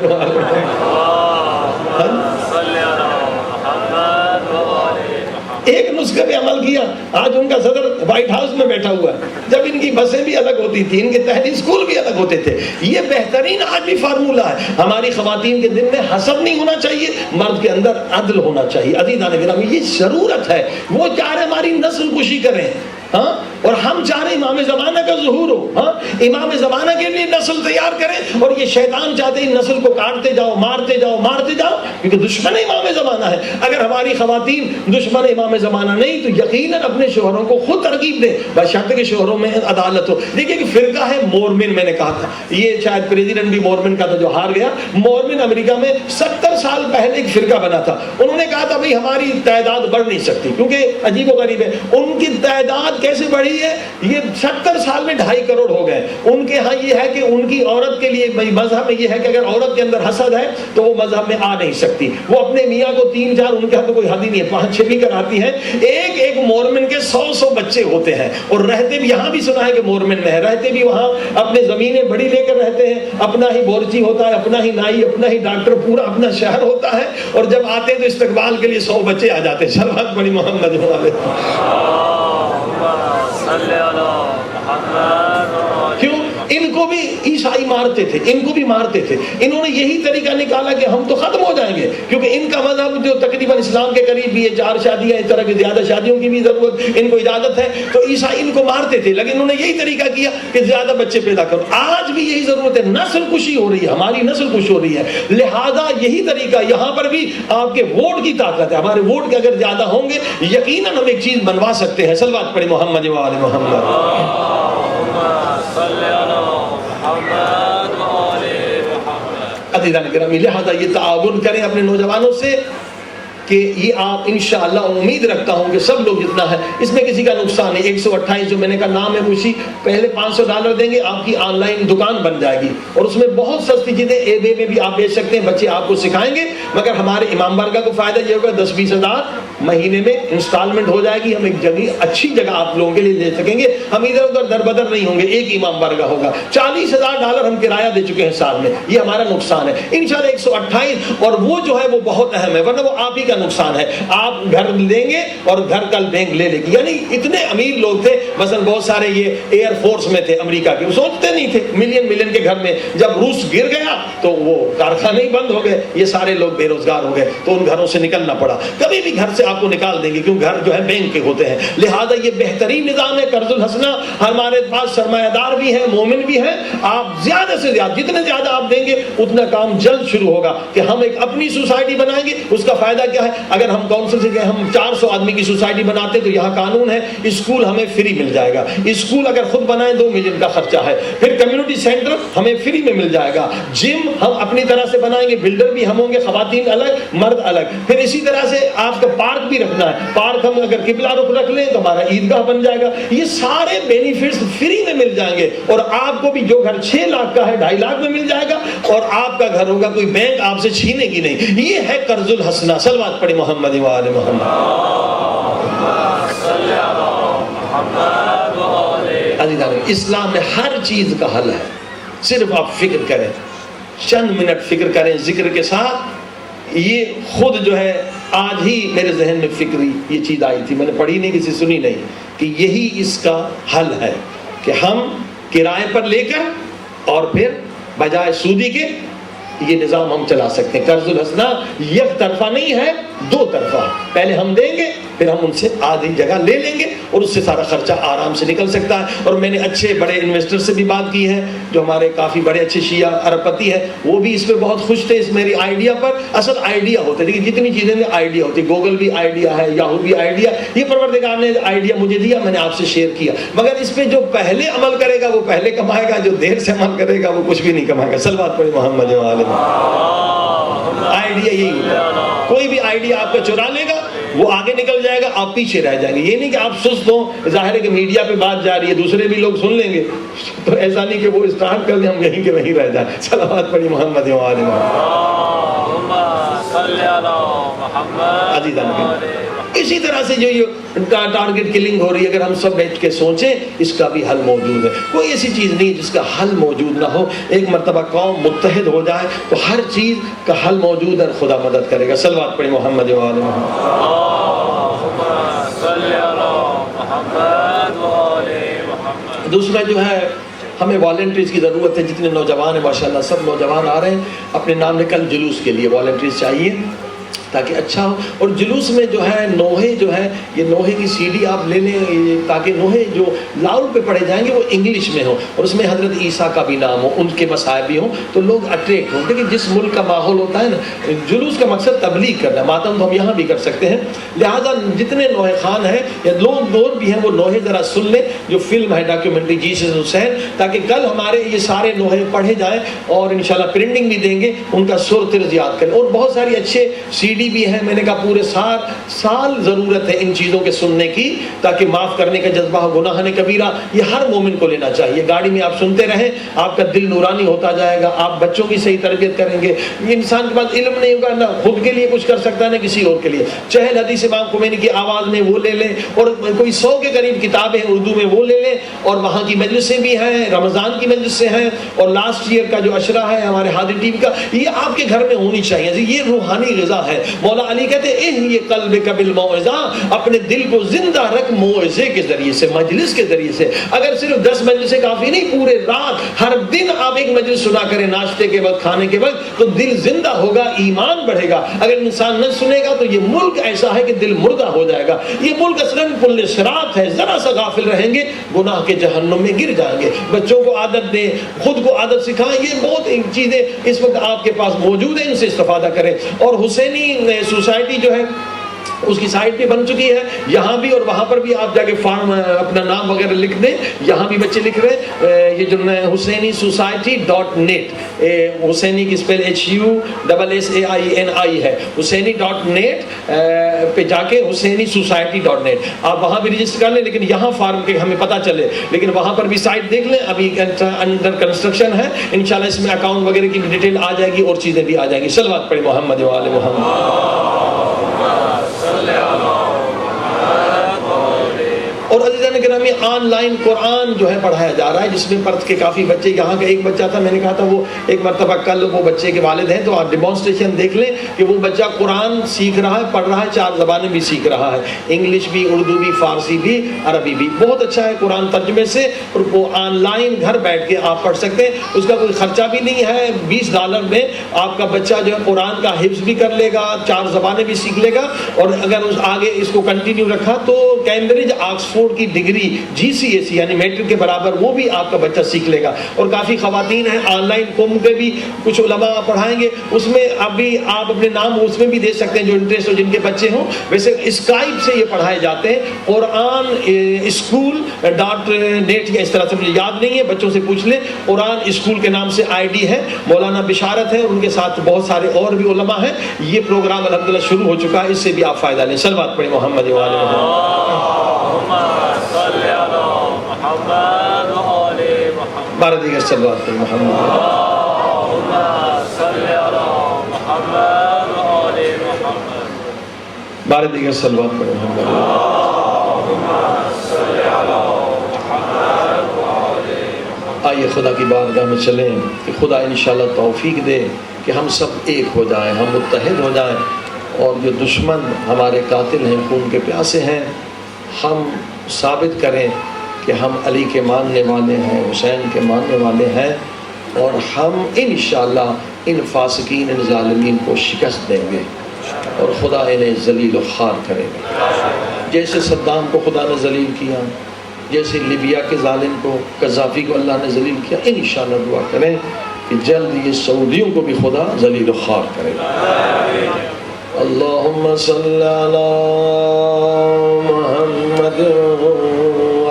[SPEAKER 1] ایک نسخے پہ عمل کیا, آج ان کا صدر وائٹ ہاؤس میں بیٹھا ہوا ہے. جب ان کی بسیں بھی الگ ہوتی تھی, ان کے تحریری اسکول بھی الگ ہوتے تھے. یہ بہترین آج بھی فارمولہ ہے. ہماری خواتین کے دل میں حسد نہیں ہونا چاہیے, مرد کے اندر عدل ہونا چاہیے. عزیزان گرامی, یہ ضرورت ہے. وہ چاہ رہے ہماری نسل کشی کریں, ہاں, اور ہم چاہ رہے امام زمانہ کا ظہور ہو. ہاں, امام زمانہ کے لیے نسل تیار کریں, اور یہ شیطان چاہتے ہیں نسل کو کاٹتے جاؤ, مارتے جاؤ, مارتے جاؤ, کیونکہ دشمن امام زمانہ ہے. اگر ہماری خواتین دشمن امام زمانہ نہیں تو یقیناً اپنے شوہروں کو خود ترغیب دیں, بشرط کہ شوہروں میں عدالت ہو. دیکھیے کہ فرقہ ہے مورمن, میں نے کہا تھا یہ شاید پریزیڈنٹ بھی مورمن کا تھا جو ہار گیا. مورمن امریکہ میں 70 سال پہلے ایک فرقہ بنا تھا. انہوں نے کہا تھا بھائی ہماری تعداد بڑھ نہیں سکتی, کیونکہ عجیب و غریب ہے ان کی تعداد کیسے بڑھی ہے. یہ 70 سال میں 2.5 کروڑ ہو گئے. ان کے ہاں یہ ہے کہ ان کی عورت کے لیے مذہب میں یہ ہے کہ اگر عورت کے اندر حسد ہے تو وہ مذہب میں آ نہیں سکتی. وہ اپنے میاں کو 3-4, ان کے ہاں تو کوئی حد ہی نہیں ہے, 5-6 بھی کراتی ہیں. ایک مورمن کے 100 بچے ہوتے ہیں, اور رہتے بھی, یہاں بھی سنا ہے کہ مورمن میں ہے, رہتے بھی وہاں اپنے زمینیں بڑی لے کر رہتے ہیں. اپنا ہی بورچی ہوتا ہے, اپنا ہی نائی, اپنا ہی ڈاکٹر, پورا اپنا شہر ہوتا ہے. اور جب آتے ہیں تو استقبال کے لیے 100 بچے آ جاتے ہیں. شروعات بڑی محمد کیوں؟ ان کو بھی عیسائی مارتے تھے، ان کو بھی مارتے تھے. انہوں نے یہی طریقہ نکالا کہ ہم تو ختم ہو جائیں گے، کیونکہ ان کا مذہب جو تقریباً اسلام کے قریب بھی ہے، 4 شادیاں، اس طرح کی زیادہ شادیوں کی بھی ضرورت ان کو اجازت ہے، تو عیسائی ان کو مارتے تھے. لیکن انہوں نے یہی طریقہ کیا کہ زیادہ بچے پیدا کرو. آج بھی یہی ضرورت ہے، نسل کشی ہو رہی ہے، ہماری نسل کش ہو رہی ہے. لہذا یہی طریقہ یہاں پر بھی آپ کے ووٹ کی طاقت ہے. ہمارے ووٹ کے اگر زیادہ ہوں گے یقیناً ہم ایک چیز بنوا سکتے ہیں. صلوات پڑھیں محمد و آل محمد. عزیزان گرامی، لہذا یہ تعاون کریں اپنے نوجوانوں سے کہ یہ آپ انشاءاللہ امید رکھتا ہوں کہ سب لوگ جتنا ہے اس میں کسی کا نقصان ہے. 128 جو میں نے کہا نام ہے خوشی، پہلے $500 دیں گے، آپ کی آن لائن دکان بن جائے گی اور اس میں بہت سستی چیزیں اے بے میں بھی آپ بیچ سکتے ہیں، بچے آپ کو سکھائیں گے. مگر ہمارے امام بارگاہ کو فائدہ یہ ہوگا 10-20 ہزار مہینے میں انسٹالمنٹ ہو جائے گی. ہم ایک جگہ اچھی جگہ آپ لوگوں کے لیے لے سکیں گے. ہم ادھر ادھر در بدر نہیں ہوں گے، ایک امام بارگاہ ہوگا. $40,000 ہم کرایہ دے چکے ہیں سال میں، یہ ہمارا نقصان ہے. انشاءاللہ 128 اور وہ جو ہے وہ بہت اہم ہے، ورنہ وہ آپ ہی کا نقصان ہے. آپ گھر لیں گے اور گھر کل بینک لے لے گی. یعنی اتنے امیر لوگ تھے، مثلا بہت سارے یہ ایئر فورس میں تھے امریکہ کے، وہ سوچتے نہیں تھے ملین کے گھر میں. جب روس گر گیا تو وہ کارخانے ہی بند ہو گئے، یہ سارے لوگ بے روزگار ہو گئے، تو ان گھروں سے نکلنا پڑا. کبھی بھی گھر سے آپ کو نکال دیں گے کیوں گھر جو ہے بینک کے ہوتے ہیں. لہذا یہ بہترین نظام ہے قرض الحسنہ. ہمارے پاس سرمایہ دار بھی ہیں، مومن بھی ہیں. آپ زیادہ سے زیادہ جتنے زیادہ آپ دیں گے اتنا کام جلد شروع ہوگا کہ ہم ایک اپنی سوسائٹی بنائیں گے. اس کا فائدہ کیا ہے؟ اگر ہم کونسل سے گئے، ہم 400 آدمی کی سوسائٹی بناتے تو یہاں قانون ہے اسکول ہمیں فری مل جائے گا. اسکول اگر خود بنائیں 2 ملین کا خرچہ ہے. پھر کمیونٹی سینٹر ہمیں فری میں مل جائے گا. جم ہم اپنی طرح سے بنائیں گے، بلڈر بھی ہم ہوں گے، خواتین الگ مرد الگ. پھر اسی طرح سے آپ کا پارک بھی رکھنا ہے، پارک ہم اگر قبلہ رخ رکھ لیں تو ہمارا عیدگاہ بن جائے گا. یہ سارے بینیفٹس فری میں مل جائیں گے اور آپ کو بھی جو گھر 6 لاکھ کا ہے 2.5 لاکھ میں مل جائے گا اور آپ کا گھر ہوگا، کوئی بینک آپ سے چھینے گی نہیں. یہ ہے قرض الحسنہ. صلوات پڑھیں محمد و آل محمد. اسلام میں ہر چیز کا حل ہے، صرف آپ فکر کریں، چند منٹ فکر کریں ذکر کے ساتھ. یہ خود جو ہے آج ہی میرے ذہن میں فکری یہ چیز آئی تھی، میں نے پڑھی نہیں، کسی سنی نہیں، کہ یہی اس کا حل ہے کہ ہم کرائے پر لے کر اور پھر بجائے سودی کے یہ نظام ہم چلا سکتے ہیں. قرض الحسنہ یک طرفہ نہیں ہے، 2 طرفہ. پہلے ہم دیں گے، پھر ہم ان سے آدھی جگہ لے لیں گے اور اس سے سارا خرچہ آرام سے نکل سکتا ہے. اور میں نے اچھے بڑے انویسٹر سے بھی بات کی ہے جو ہمارے کافی بڑے اچھے شیعہ ارب پتی ہیں، وہ بھی اس پہ بہت خوش تھے اس میری آئیڈیا پر. اصل آئیڈیا ہوتے لیکن جتنی چیزیں میں آئیڈیا ہوتی، گوگل بھی آئیڈیا ہے، یاہو بھی آئیڈیا، یہ پروردگار نے آئیڈیا مجھے دیا، میں نے آپ سے شیئر کیا. مگر اس پہ جو پہلے عمل کرے گا وہ پہلے کمائے گا، جو دیر سے عمل کرے گا وہ کچھ بھی نہیں کمائے گا. صلوات پڑھیں محمد و آل محمد. آئیڈیا یہی ہوتا ہے، کوئی بھی آئیڈیا آپ کا چرا لے گا وہ آگے نکل جائے گا، آپ پیچھے رہ جائیں گے. یہ نہیں کہ آپ سست ہوں، ظاہر ہے کہ میڈیا پہ بات جا رہی ہے، دوسرے بھی لوگ سن لیں گے، تو ایسا نہیں کہ وہ اسٹارٹ کر دیں ہم یہیں کے وہیں رہ جائیں. صلوات پڑھی محمد و آل محمد. اسی طرح سے جو یہ ٹارگٹ کلنگ ہو رہی ہے، اگر ہم سب بیٹھ کے سوچیں اس کا بھی حل موجود ہے. کوئی ایسی چیز نہیں جس کا حل موجود نہ ہو. ایک مرتبہ قوم متحد ہو جائے تو ہر چیز کا حل موجود ہے، خدا مدد کرے گا. صلوات پڑھیں محمد و آل محمد. دوسرا جو ہے ہمیں والنٹریز کی ضرورت ہے. جتنے نوجوان ہیں ماشاءاللہ سب نوجوان آ رہے ہیں، اپنے نام نکل جلوس کے لیے والنٹریز چاہیے تاکہ اچھا ہو. اور جلوس میں جو ہے نوحے جو ہے، یہ نوحے کی سی ڈی آپ لے لیں تاکہ نوحے جو لاؤڈ پہ پڑھے جائیں گے وہ انگلش میں ہوں اور اس میں حضرت عیسیٰ کا بھی نام ہو، ان کے مسائب بھی ہوں تو لوگ اٹریکٹ ہوں. دیکھیں جس ملک کا ماحول ہوتا ہے نا، جلوس کا مقصد تبلیغ کرنا ہے. ماتم تو ہم یہاں بھی کر سکتے ہیں. لہٰذا جتنے نوحے خان ہیں یا لوگ اور بھی ہیں وہ نوحے ذرا سن لیں، جو فلم ہے ڈاکیومنٹری جیسس حسین، تاکہ کل ہمارے یہ سارے نوحے پڑھے جائیں اور انشاءاللہ پرنٹنگ بھی دیں گے، ان کا سر طرز یاد کریں. اور بہت ساری اچھے سی ڈی بھی ہیں. میں نے کہا پورے سال ضرورت ہے ان چیزوں کے سننے کی تاکہ معاف کرنے کا جذبہ ہو. گناہ کبیرہ یہ ہر مومن کو لینا چاہیے. گاڑی میں آپ سنتے رہیں، آپ کا دل نورانی ہوتا جائے گا. آپ بچوں کی صحیح تربیت کریں گے. انسان کے پاس علم نہیں ہوگا، نہ خود کے لیے کچھ کر سکتا ہے نہ کسی اور کے لیے. چہل حدیث امام خمینی کی آواز میں وہ لے لیں اور کوئی 100 کے قریب کتابیں اردو میں وہ لے لیں. اور وہاں کی مجلسیں بھی ہیں، رمضان کی مجلسیں ہیں اور لاسٹ ایئر کا جو عشرہ ہے ہمارے حاضر ٹی وی کا، یہ آپ کے گھر میں ہونی چاہیے. یہ روحانی غذا ہے. مولا علی کہتے ہیں احیِ قلبک بالموعظہ، اپنے دل کو زندہ رکھ موعظے کے ذریعے سے، مجلس کے ذریعے سے. اگر صرف 10 مجلسیں کافی نہیں، پورے رات ہر دن آپ ایک مجلس سنا کریں، ناشتے کے وقت، کھانے کے وقت، تو دل زندہ ہوگا، ایمان بڑھے گا. اگر انسان نہ سنے گا تو یہ ملک ایسا ہے کہ دل مردہ ہو جائے گا. یہ ملک اصلاً پل صراط ہے، ذرا سا غافل رہیں گے گناہ کے جہنم میں گر جائیں گے. بچوں کو عادت دیں، خود کو عادت سکھائیں. یہ بہت چیزیں اس وقت آپ کے پاس موجود ہیں، ان سے استفادہ کریں. اور حسینی سوسائٹی جو ہے اس کی سائٹ بھی بن چکی ہے، یہاں بھی اور وہاں پر بھی آپ جا کے فارم اپنا نام وغیرہ لکھ دیں. یہاں بھی بچے لکھ رہے ہیں. یہ جو حسینی سوسائٹی .net، حسینی کی اسپیل HUSSAINI ہے، حسینی .net پہ جا کے حسینی سوسائٹی .net آپ وہاں بھی رجسٹر کر لیں. لیکن یہاں فارم کے ہمیں پتہ چلے، لیکن وہاں پر بھی سائٹ دیکھ لیں، ابھی انڈر کنسٹرکشن ہے. انشاءاللہ اس میں اکاؤنٹ وغیرہ کی ڈیٹیل آ جائے گی اور چیزیں بھی آ جائیں گی. صلوات پڑھیں محمد و آل محمد. اور عزیزان گرامی، آن لائن قرآن جو ہے پڑھایا جا رہا ہے، جس میں پرت کے کافی بچے، یہاں کا ایک بچہ تھا، میں نے کہا تھا وہ ایک مرتبہ کل وہ بچے کے والد ہیں تو آپ ڈیمانسٹریشن دیکھ لیں کہ وہ بچہ قرآن سیکھ رہا ہے، پڑھ رہا ہے، 4 زبانیں بھی سیکھ رہا ہے، انگلش بھی، اردو بھی، فارسی بھی، عربی بھی. بہت اچھا ہے قرآن ترجمے سے، اور وہ آن لائن گھر بیٹھ کے آپ پڑھ سکتے ہیں. اس کا کوئی خرچہ بھی نہیں ہے. $20 میں آپ کا بچہ جو ہے قرآن کا حفظ بھی کر لے گا، 4 زبانیں بھی سیکھ لے گا. اور اگر آگے اس کو کنٹینیو رکھا تو کیمبرج آکسفورڈ کی ڈگری GCSE یعنی میٹرک کے برابر وہ بھی آپ کا بچہ سیکھ لے گا. اور کافی خواتین ہیں، آن لائن قوم پہ بھی کچھ علماء پڑھائیں گے. اس میں ابھی آپ اپنے نام اس میں بھی دے سکتے ہیں جو انٹرسٹ ہو، جن کے بچے ہوں. ویسے اسکائپ سے یہ پڑھائے جاتے ہیں. قرآن اسکول .net یا اس طرح سے مجھے یاد نہیں ہے، بچوں سے پوچھ لیں. قرآن اسکول کے نام سے ID ہے. مولانا بشارت ہے، ان کے ساتھ بہت سارے اور بھی علماء ہیں. یہ پروگرام الحمدللہ شروع ہو چکا ہے، اس سے بھی آپ فائدہ لیں. صلوات پڑھیں محمد و آل محمد. بارہ دیگر صلوات پڑھیں محمد. بارہ دیگر صلوات پڑھیں محمد. آئیے خدا کی بارگاہ میں چلیں کہ خدا انشاءاللہ توفیق دے کہ ہم سب ایک ہو جائیں، ہم متحد ہو جائیں. اور جو دشمن ہمارے قاتل ہیں، خون کے پیاسے ہیں، ہم ثابت کریں کہ ہم علی کے ماننے والے ہیں، حسین کے ماننے والے ہیں. اور ہم انشاءاللہ ان فاسقین، ان ظالمین کو شکست دیں گے اور خدا انہیں ذلیل و خوار کرے گا. جیسے صدام کو خدا نے ذلیل کیا، جیسے لیبیا کے ظالم کو، قذافی کو اللہ نے ذلیل کیا، انشاءاللہ دعا کریں کہ جلد یہ سعودیوں کو بھی خدا ذلیل و خوار کرے گا. اللہم صلی علی محمد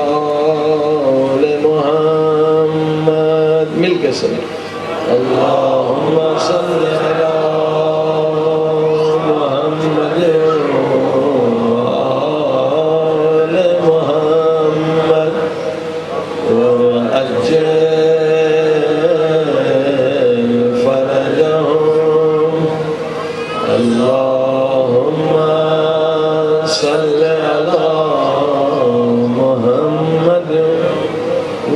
[SPEAKER 1] وآل محمد. مل کے صلی اللہم صلی علی محمد وآل محمد وعجل فرجهم. اللہم صلی علی محمد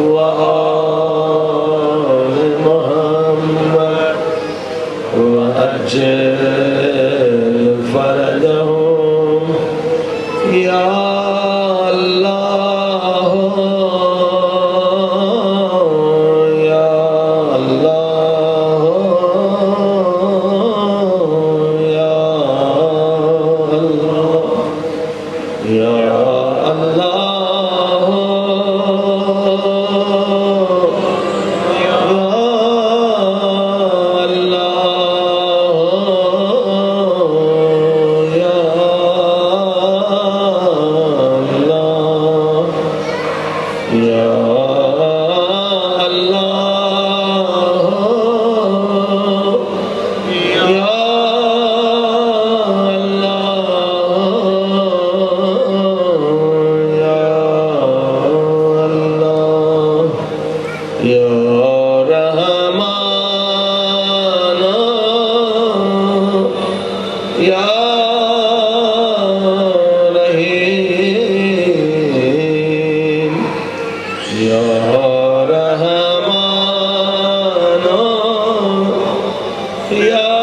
[SPEAKER 1] وآل محمد وعجل فرجهم. یا اللہ یا اللہ یا اللہ یا اللہ یا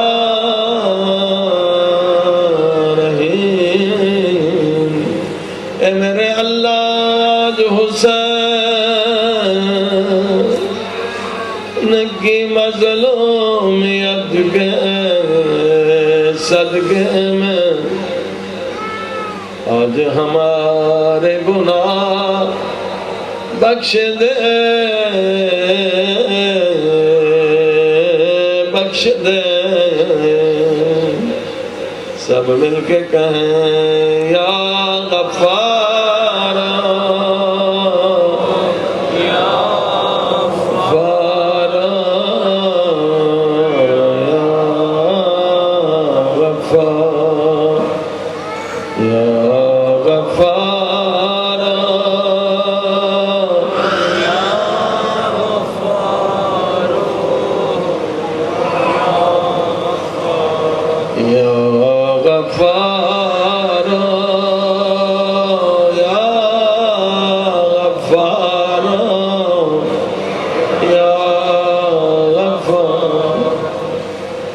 [SPEAKER 1] صدقے میں آج ہمارے گناہ بخش دے بخش دے سب مل کے کہیں یا غفار یا غفار یا غفار یا غفار یا غفار یا غفار یا غفار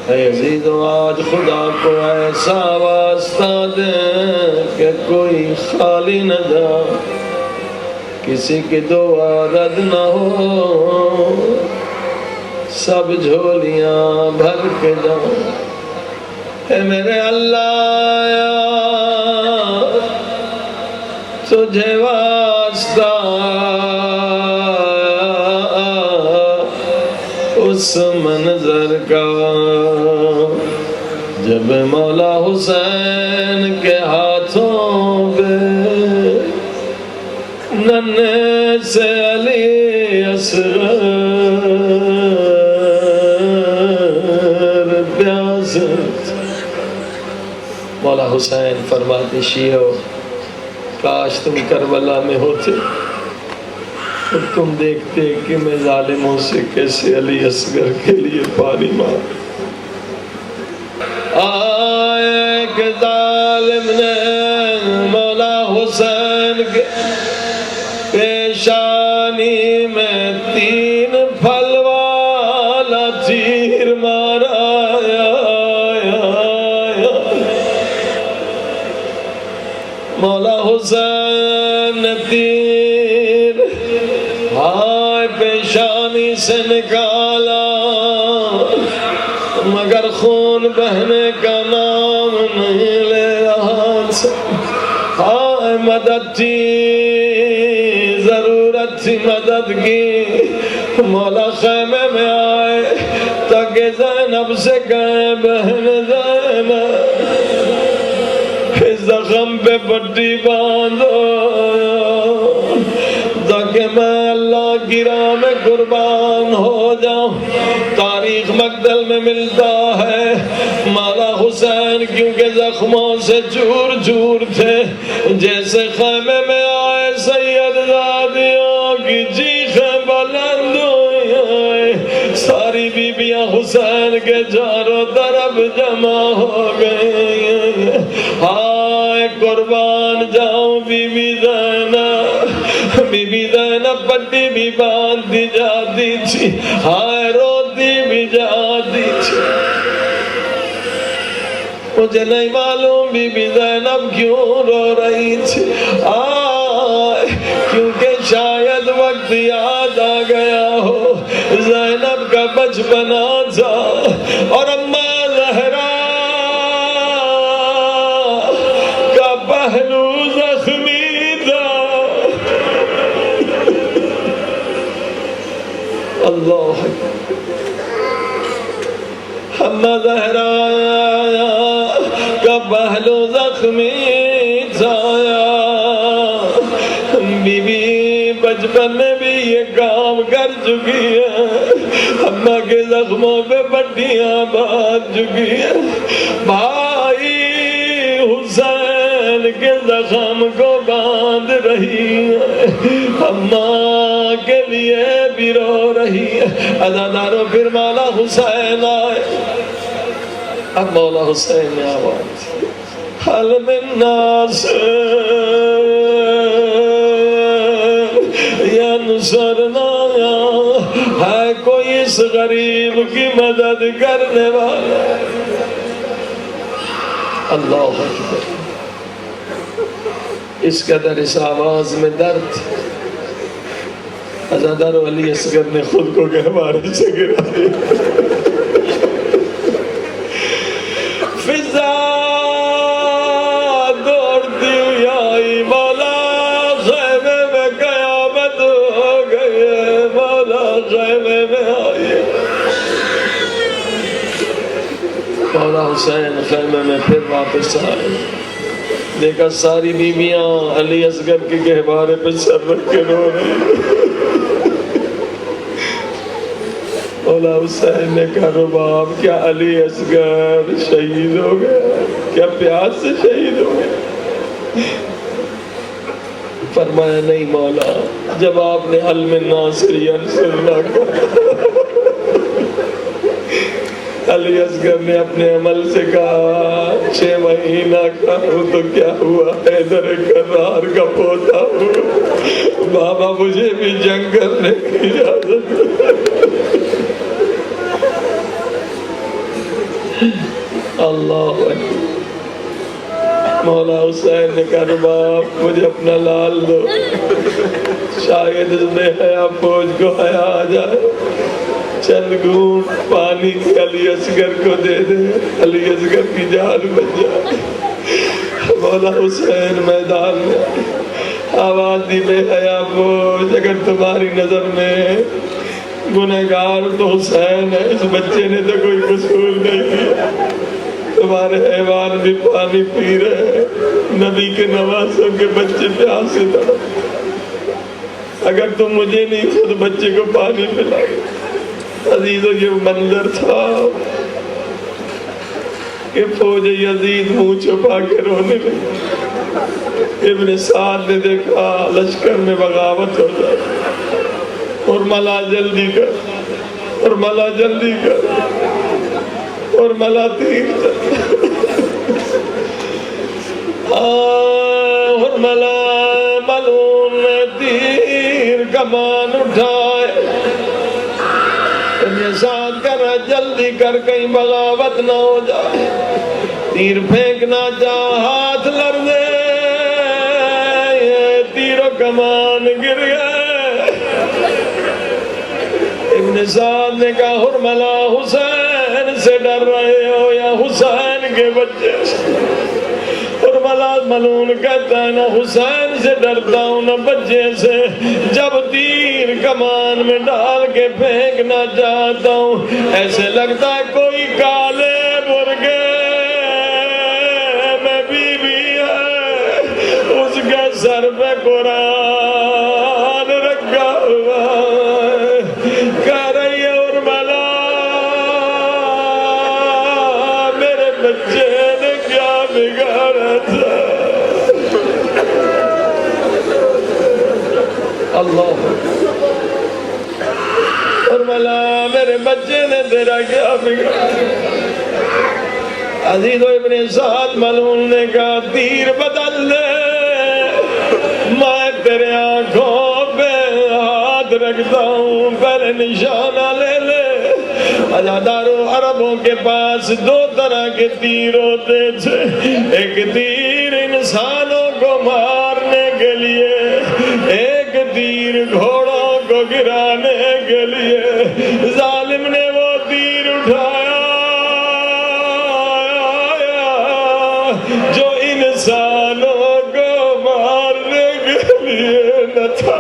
[SPEAKER 1] اے عزیز آج خدا کو ایسا واسطہ دے کہ کوئی خالی نہ جا کسی کی دعا رد نہ ہو سب جھولیاں بھر کے جاؤ اے میرے اللہ تجھے واسطہ اس منظر کا جب مولا حسین کے ہاتھوں پہ ننھے سے علی اصغر پیاسے مولا حسین فرماتے شیعو کاش تم کربلا میں ہوتے اور تم دیکھتے کہ میں ظالموں سے کیسے علی اصغر کے لیے پانی مانگ آئے کہ ظالم نے مولا حسین کے پیشانی میں 3 پھل والا تیر مارا مولا حسین نے تیر ہائے پیشانی سے نکالا مگر خون بہنے کا نام نہیں لے رہا ہائے مدد تھی ضرورت تھی مدد کی مولا خیمے میں آئے تاکہ زینب سے کہیں بہن زینب زخم پہ پٹی باندھو تاکہ میں اللہ کی راہ میں قربان ہو جاؤں تاریخ مقتل میں ملتا ہے مولا حسین کیونکہ زخموں سے چور چور تھے جیسے خیمے میں آئے سید زادیوں کی چیخیں بلند ہوئی ساری بیبیاں حسین کے چاروں طرف جمع ہو گئی ہائے قربان جاؤں بی بی زینب پٹی بھی باندھی جاتی تھی ہائے روتی بھی جاتی تھی مجھے نہیں معلوم بی بی زینب کیوں رو رہی تھی کیونکہ شاید وقت یاد آ گیا ہو زینب کا بچپنا تھا اور اماں زہرا کا پہلو زخمی تھا اللہ اماں زہرا کا پہلو زخمی تھا بی بی بچپن میں بھی یہ کام کر چکی ہے اماں کے زخموں پہ پٹیاں باندھ چکی ہے بھائی حسین کے زخم کو باندھ رہی ہے اماں کے لیے بھی رو رہی ہے عزاداروں پھر مولا حسین آئے اب مولا حسین نے آواز حل من ناصر یا نصرنا ہے کوئی اس غریب کی مدد کرنے والا اللہ اکبر اس قدر اس آواز میں درد عزادار علی اصغر نے خود کو گہوارے سے گرا دیا فضا مولا حسین خیمے میں پھر واپس آئے، دیکھا ساری بیویاں علی اصغر کے گہوارے پہ سر رکھ کے رو رہی ہیں۔ مولا حسین نے کہا رباب کیا علی اصغر شہید ہو گیا؟ کیا پیاس سے شہید ہو گیا؟ فرمایا نہیں مولا، جب آپ نے علم ناصر رسول اللہ کہا، علی اصغر نے اپنے عمل سے کہا 6 مہینہ کا ہوں تو کیا ہوا، حیدر کرار کا پوتا ہوں، بابا مجھے بھی جنگ کرنے کی اجازت اللہ اکبر۔ مولا حسین نے کہا رباب مجھے اپنا لال دو، شاید اس میں حیا فوج کو حیا آ جائے، چند گھونٹ پانی علی اصغر کو دے دے، علی اصغر کی جان بچ جائے۔ مولا حسین میدان میں آواز دی بے حیا فوج، اگر تمہاری نظر میں گنہگار تو حسین ہے، اس بچے نے تو کوئی قصور نہیں کیا، تمہارے حیوان بھی پانی پی رہے ہیں، نبی کے نوازوں کے بچے پیاس سے تڑپ، اگر تم مجھے نہیں خود بچے کو پانی پلاؤ۔ عزیزو یہ منظر تھا کہ فوج یزید منہ چھپا کے رونے لگی۔ ابن سعد نے دیکھا لشکر میں بغاوت ہو جائے، اور ملا جلدی کر، اور ملا جلدی کر، اور ملا تیر چل، اور ملا ملعون نے تیر کمان اٹھائے، ابن سعد کر جلدی کر کہیں بغاوت نہ ہو جائے، تیر پھینکنا چاہ ہاتھ لرزے، تیر و کمان گر گئے۔ ابن سعد نے کہا حرملہ حسین سے ڈر رہے ہو یا حسین کے بچے سے؟ حرملہ ملعون کہتا ہے نہ حسین سے ڈرتا ہوں نہ بچے سے، جب تیر کمان میں ڈال کے پھینکنا چاہتا ہوں ایسے لگتا ہے کوئی کالے مرغے میں بی بی ہے، اس کے سر پہ قرآن رکھا ہوا ہے، کہہ رہی ہے حرملہ میرے بچے نے کیا بگاڑا تھا۔ اللہ حرملہ میرے بچے نے تیرا کیا بگاڑا؟ عزیز و ابن سعد ملعون نے کہا تیر بدل دے، میں تیرے آنکھوں پہ ہاتھ رکھتا ہوں، پہلے نشانہ لے لے۔ ازادارو عربوں کے پاس 2 طرح کے تیر ہوتے تھے، ایک تیر انسانوں کو مارنے کے لیے، ایک تیر گھوڑوں کو گرانے کے لیے۔ ظالم نے وہ تیر اٹھایا جو انسانوں کو مارنے کے لیے نہ تھا۔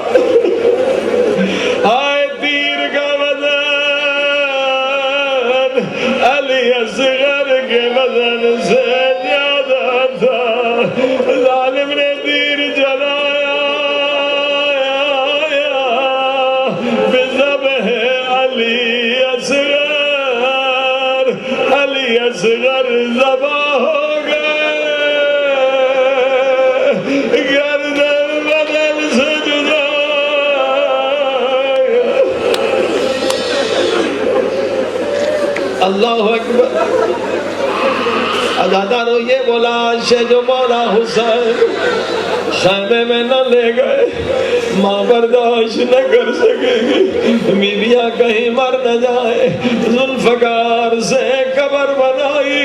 [SPEAKER 1] ہائے تیر کا وزن علی اصغر کے وزن سے زیادہ تھا، ظالم نے تیر جلایا بذبح علی اصغر، علی اصغر ذبح ہو گئے، گردن بدن سے جدا۔ اللہ اکبر۔ ازادارو یہ وہ لاش ہے جو مولا حسین خیمے میں نہ لے گئے، ماں برداشت نہ کر سکے گی، بیویاں کہیں مر نہ جائے، ذوالفقار سے قبر بنائی،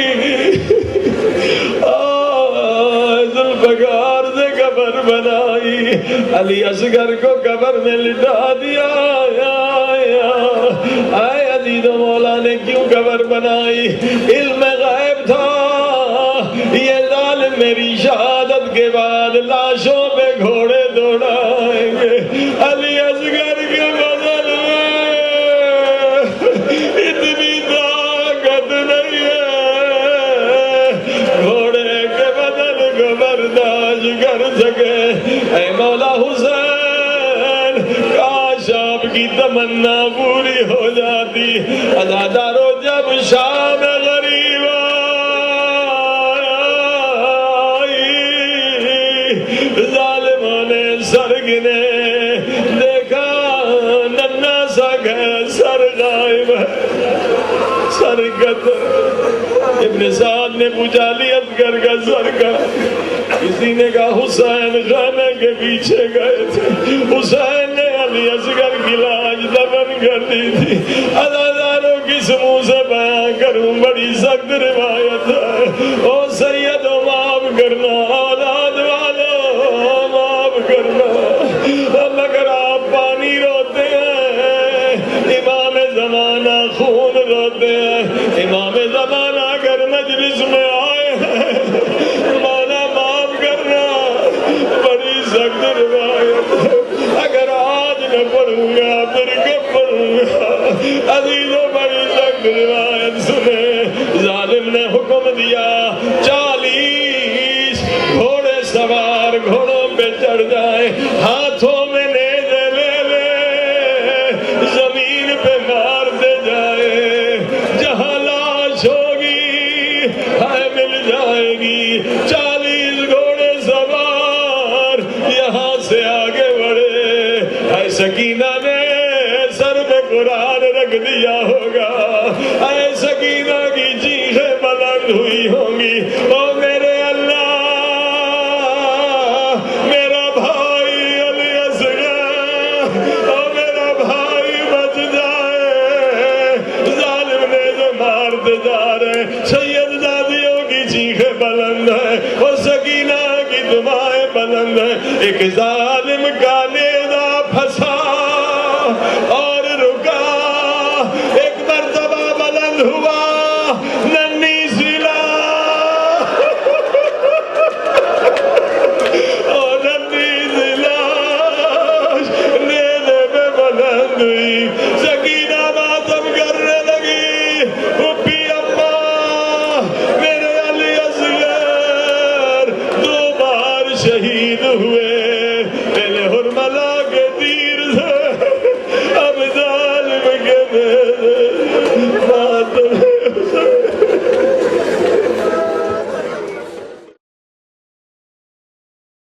[SPEAKER 1] ذوالفقار سے قبر بنائی، علی اصغر کو قبر میں لٹا دیا۔ اے عزیز و مولا نے کیوں قبر بنائی؟ علم غیب تھا یہ ظالم میری شہادت کے بعد لاشوں پہ گھوڑے دوڑائیں گے، علی اصغر کے بدن میں اتنی طاقت نہیں ہے سکے. اے مولا حسین کاش آپ کی تمنا پوری ہو جاتی. عزادارو جب شام غریب آئی ظالموں نے سر گنے دیکھا ننھا سا گھر سر غائب ہے سر قطر. ابن سعد نے پوچھا لی اصغر کا سر کا. کسی نے کہا حسین خانے کے پیچھے گئے تھے. حسین نے علی اصغر کی لاش دفن کر دی تھی. عزاداروں کس منہ سے بیان کروں بڑی سخت روایت ہے. او سیدو معاف کرنا اولاد والو معاف کرنا. مگر آپ پانی روتے ہیں امام زمانہ خون روتے ہیں. امام زمانہ اگر مجلس میں آئے ہیں مولا معاف کرنا بڑی سخت روایت ہے. اگر آج نہ پڑھوں گا پھر کب پڑھوں گا. عزیزوں بڑی سخت روایت سنے. ظالم نے حکم دیا 40 گھوڑے سوار گھوڑوں پہ چڑھ جائیں ہاتھوں میں نیزے لے لے زمین پہ مارتے جائے. جہاں لاش ہوگی ہائے مل جائے گی. 40 گھوڑے سوار یہاں سے آگے بڑھے. اے سکینہ نے سر پہ قرآن رکھ دیا ہوگا. اے سکینہ کی چیخیں بلند ہوئی ہوں گی. او میرے اللہ میرا بھائی علی اصغر او میرا بھائی بچ جائے. ظالم نے جو مارتے جا رہے. سید زادیوں کی چیخیں بلند ہیں اور سکینہ کی دعائیں بلند ہیں. ایک ظالم کا نیزہ پھنسا اور رکا. ایک مرتبہ بلند ہوا ننھی سی لاش اور ننھی سی لاش نیزے پہ بلند ہوئی. سکینہ ماتم کرنے لگی. پھپھی اماں میرے علی اصغر 2 بار شہید ہوئے.